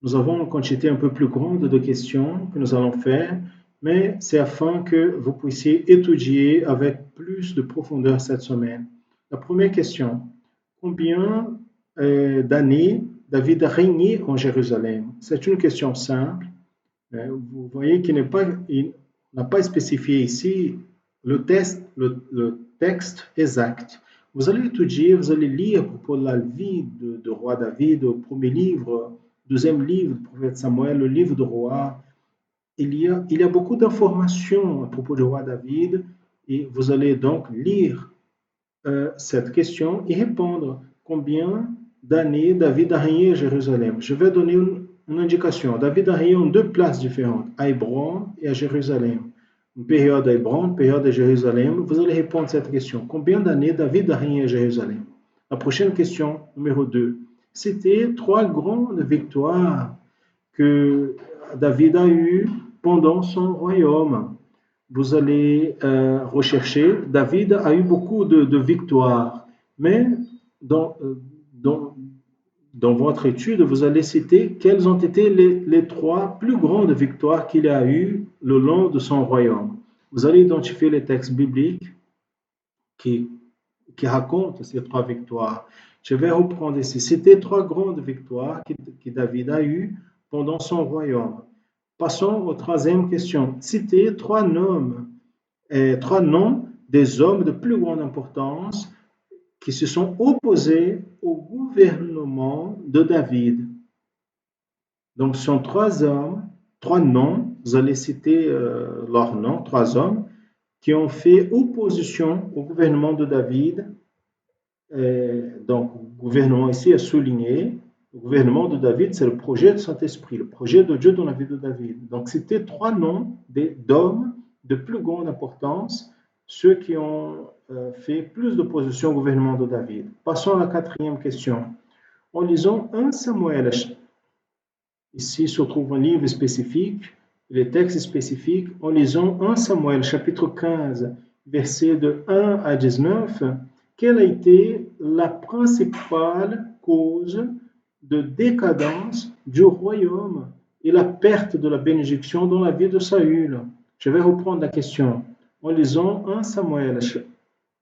Nous avons une quantité un peu plus grande de questions que nous allons faire, mais c'est afin que vous puissiez étudier avec plus de profondeur cette semaine. La première question. Combien d'années David a régné en Jérusalem? C'est une question simple. Vous voyez qu'il n'a pas spécifié ici le texte exact. Vous allez étudier, vous allez lire pour la vie de roi David, au premier livre, deuxième livre du prophète Samuel, le livre de roi. Il y a beaucoup d'informations à propos du roi David et vous allez donc lire cette question et répondre combien d'années David a régné à Jérusalem. Je vais donner une indication. David a régné en deux places différentes, à Hébron et à Jérusalem. Une période à Hébron, une période à Jérusalem. Vous allez répondre à cette question. Combien d'années David a régné à Jérusalem? La prochaine question, numéro 2. C'était 3 grandes victoires que David a eues pendant son royaume. Vous allez rechercher. David a eu beaucoup de victoires, mais dans votre étude, vous allez citer quelles ont été les 3 plus grandes victoires qu'il a eues le long de son royaume. Vous allez identifier les textes bibliques qui racontent ces 3 victoires. Je vais reprendre ici. C'était 3 grandes victoires que David a eues pendant son royaume. Passons aux 3e question. Citez 3 noms des hommes de plus grande importance qui se sont opposés au gouvernement de David. Donc, ce sont 3 hommes, 3 noms, vous allez citer leurs noms, 3 hommes, qui ont fait opposition au gouvernement de David. Donc, le gouvernement ici est souligné. Le gouvernement de David, c'est le projet du Saint-Esprit, le projet de Dieu dans la vie de David. Donc, c'était 3 noms d'hommes de plus grande importance, ceux qui ont fait plus d'opposition au gouvernement de David. Passons à la 4e question. En lisant 1 Samuel, ici se trouve un livre spécifique, les textes spécifiques. En lisant 1 Samuel, chapitre 15, versets de 1 à 19, quelle a été la principale cause de décadence du royaume et la perte de la bénédiction dans la vie de Saül? Je vais reprendre la question. En lisant 1 Samuel,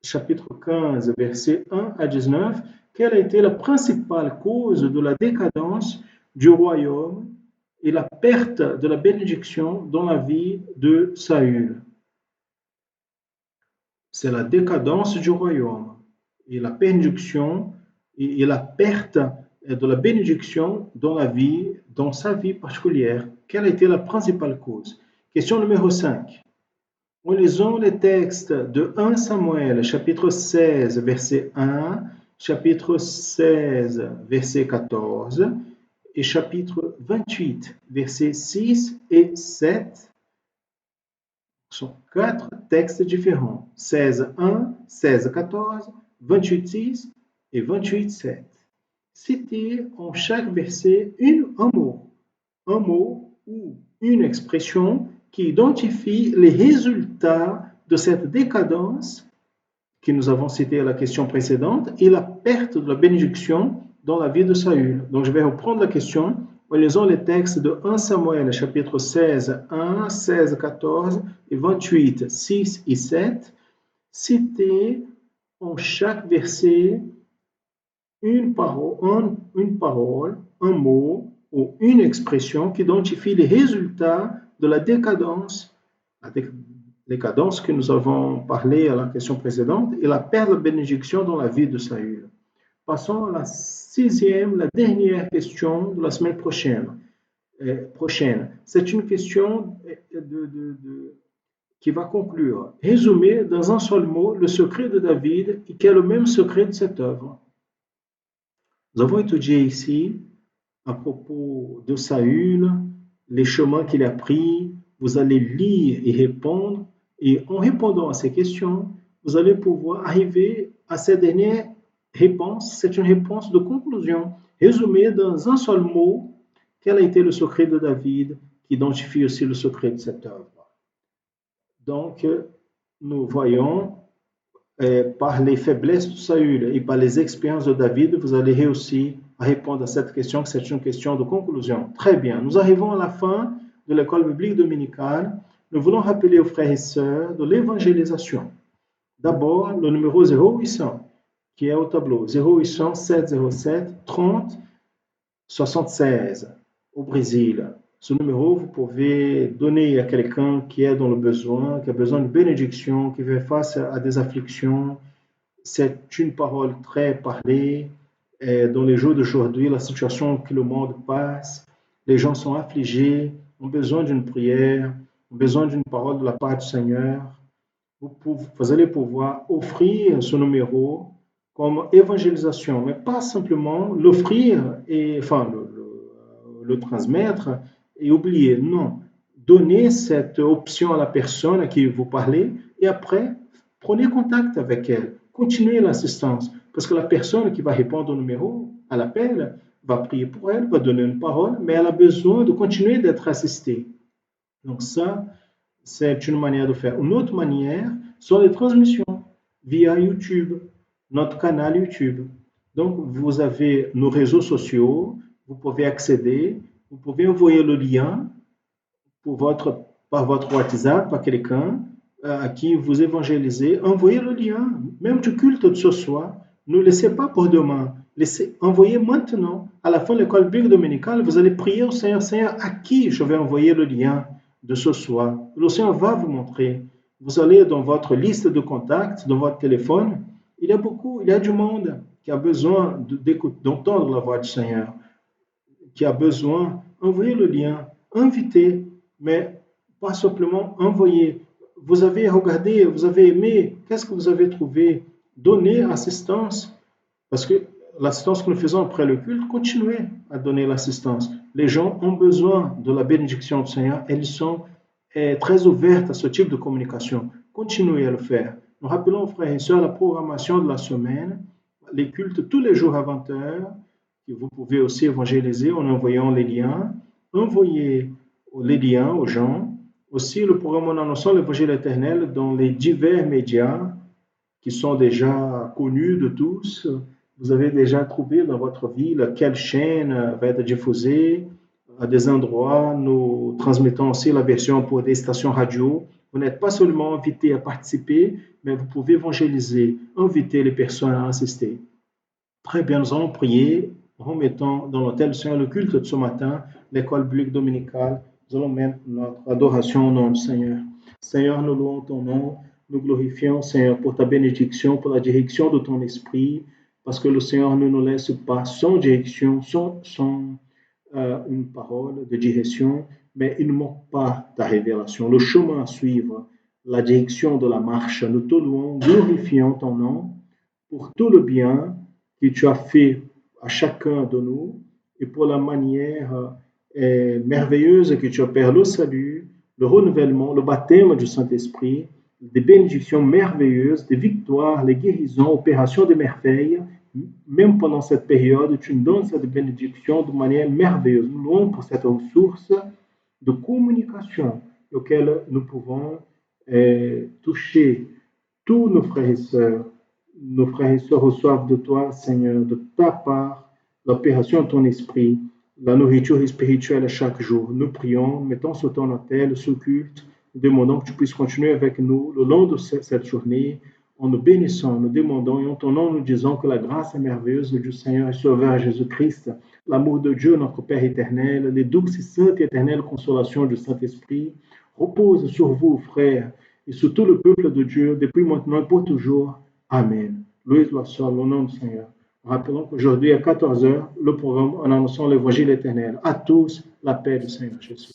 chapitre 15, versets 1 à 19, quelle a été la principale cause de la décadence du royaume et la perte de la bénédiction dans la vie de Saül? C'est la décadence du royaume et la bénédiction et la perte de la bénédiction dans dans sa vie particulière. Quelle a été la principale cause? Question numéro 5. En lisant les textes de 1 Samuel, chapitre 16, verset 1, chapitre 16, verset 14 et chapitre 28, versets 6 et 7, sont 4 textes différents. 16, 1, 16, 14, 28, 6 et 28, 7. Citez en chaque verset un mot ou une expression qui identifie les résultats de cette décadence que nous avons cité à la question précédente et la perte de la bénédiction dans la vie de Saül. Donc je vais reprendre la question en lisant les textes de 1 Samuel, chapitre 16, 1, 16, 14 et 28, 6 et 7. Citez en chaque verset une parole, un mot ou une expression qui identifie les résultats de la décadence que nous avons parlé à la question précédente et la perte de bénédiction dans la vie de Saül. Passons à la 6e, la dernière question de la semaine prochaine. C'est une question qui va conclure. Résumer dans un seul mot le secret de David et qui est le même secret de cette œuvre. Nous avons étudié ici à propos de Saül, les chemins qu'il a pris. Vous allez lire et répondre. Et en répondant à ces questions, vous allez pouvoir arriver à cette dernière réponse. C'est une réponse de conclusion, résumée dans un seul mot. Quel a été le secret de David, qui identifie aussi le secret de cette œuvre? Donc, nous voyons, par les faiblesses de Saül et par les expériences de David, vous allez réussir à répondre à cette question, que c'est une question de conclusion. Très bien, nous arrivons à la fin de l'école biblique dominicale. Nous voulons rappeler aux frères et sœurs de l'évangélisation. D'abord, le numéro 0800, qui est au tableau, 0800 707 30 76 au Brésil. Ce numéro, vous pouvez donner à quelqu'un qui est dans le besoin, qui a besoin de bénédiction, qui fait face à des afflictions. C'est une parole très parlée. Dans les jours d'aujourd'hui, la situation que le monde passe, les gens sont affligés, ont besoin d'une prière, ont besoin d'une parole de la part du Seigneur. Vous allez pouvoir offrir ce numéro comme évangélisation, mais pas simplement l'offrir et le transmettre et oublier. Non, donnez cette option à la personne à qui vous parlez et après, prenez contact avec elle. Continuez l'assistance parce que la personne qui va répondre au numéro, à l'appel, va prier pour elle, va donner une parole, mais elle a besoin de continuer d'être assistée. Donc ça, c'est une manière de faire. Une autre manière sont les transmissions via YouTube, notre canal YouTube. Donc, vous avez nos réseaux sociaux, vous pouvez accéder, vous pouvez envoyer le lien par votre WhatsApp à quelqu'un à qui vous évangélisez. Envoyez le lien, même du culte de ce soir. Ne laissez pas pour demain. Envoyez maintenant, à la fin de l'école biblique dominicale, vous allez prier au Seigneur, Seigneur, à qui je vais envoyer le lien de ce soir. Le Seigneur va vous montrer. Vous allez dans votre liste de contacts, dans votre téléphone, il y a du monde qui a besoin d'entendre la voix du Seigneur, qui a besoin, envoyez le lien, invitez, mais pas simplement envoyer. Vous avez regardé, vous avez aimé, qu'est-ce que vous avez trouvé? Donnez assistance, parce que l'assistance que nous faisons après le culte, continuez à donner l'assistance. Les gens ont besoin de la bénédiction du Seigneur, elles sont très ouvertes à ce type de communication. Continuez à le faire. Nous rappelons, frères et sœurs, la programmation de la semaine, les cultes tous les jours à 20h, que vous pouvez aussi évangéliser en envoyant les liens. Envoyez les liens aux gens. Aussi, le programme en annonçant l'évangile éternel dans les divers médias qui sont déjà connus de tous. Vous avez déjà trouvé dans votre ville quelle chaîne va être diffusée. À des endroits, nous transmettons aussi la version pour des stations radio. Vous n'êtes pas seulement invité à participer, mais vous pouvez évangéliser, inviter les personnes à assister. Très bien, nous allons prier, remettons dans l'autel du Seigneur le culte de ce matin, l'école biblique dominicale. Nous allons mettre notre adoration au nom du Seigneur. Seigneur, nous louons ton nom, nous glorifions, Seigneur, pour ta bénédiction, pour la direction de ton esprit, parce que le Seigneur ne nous laisse pas sans direction, sans une parole de direction, mais il ne manque pas ta révélation, le chemin à suivre, la direction de la marche. Nous te louons, glorifions ton nom pour tout le bien que tu as fait à chacun de nous et pour la manière merveilleuse que tu opères le salut, le renouvellement, le baptême du Saint-Esprit, des bénédictions merveilleuses, des victoires, les guérisons, opérations de merveilles. Même pendant cette période, tu nous donnes cette bénédiction de manière merveilleuse. Nous louons pour cette ressource de communication auquel nous pouvons toucher tous nos frères et sœurs. Nos frères et sœurs reçoivent de toi, Seigneur, de ta part, l'opération de ton esprit, la nourriture spirituelle chaque jour. Nous prions, mettons sur ton autel ce culte, nous demandons que tu puisses continuer avec nous le long de cette journée, en nous bénissant, nous demandons et en ton nom nous disons que la grâce merveilleuse du Seigneur et Sauveur Jésus-Christ, l'amour de Dieu, notre Père éternel, les douces et saintes et éternelles consolations du Saint-Esprit reposent sur vous, frères, et sur tout le peuple de Dieu, depuis maintenant et pour toujours. Amen. Loué soit le nom du Seigneur. Rappelons qu'aujourd'hui à 14h, le programme en annonçant l'évangile éternel. À tous, la paix du Seigneur Jésus.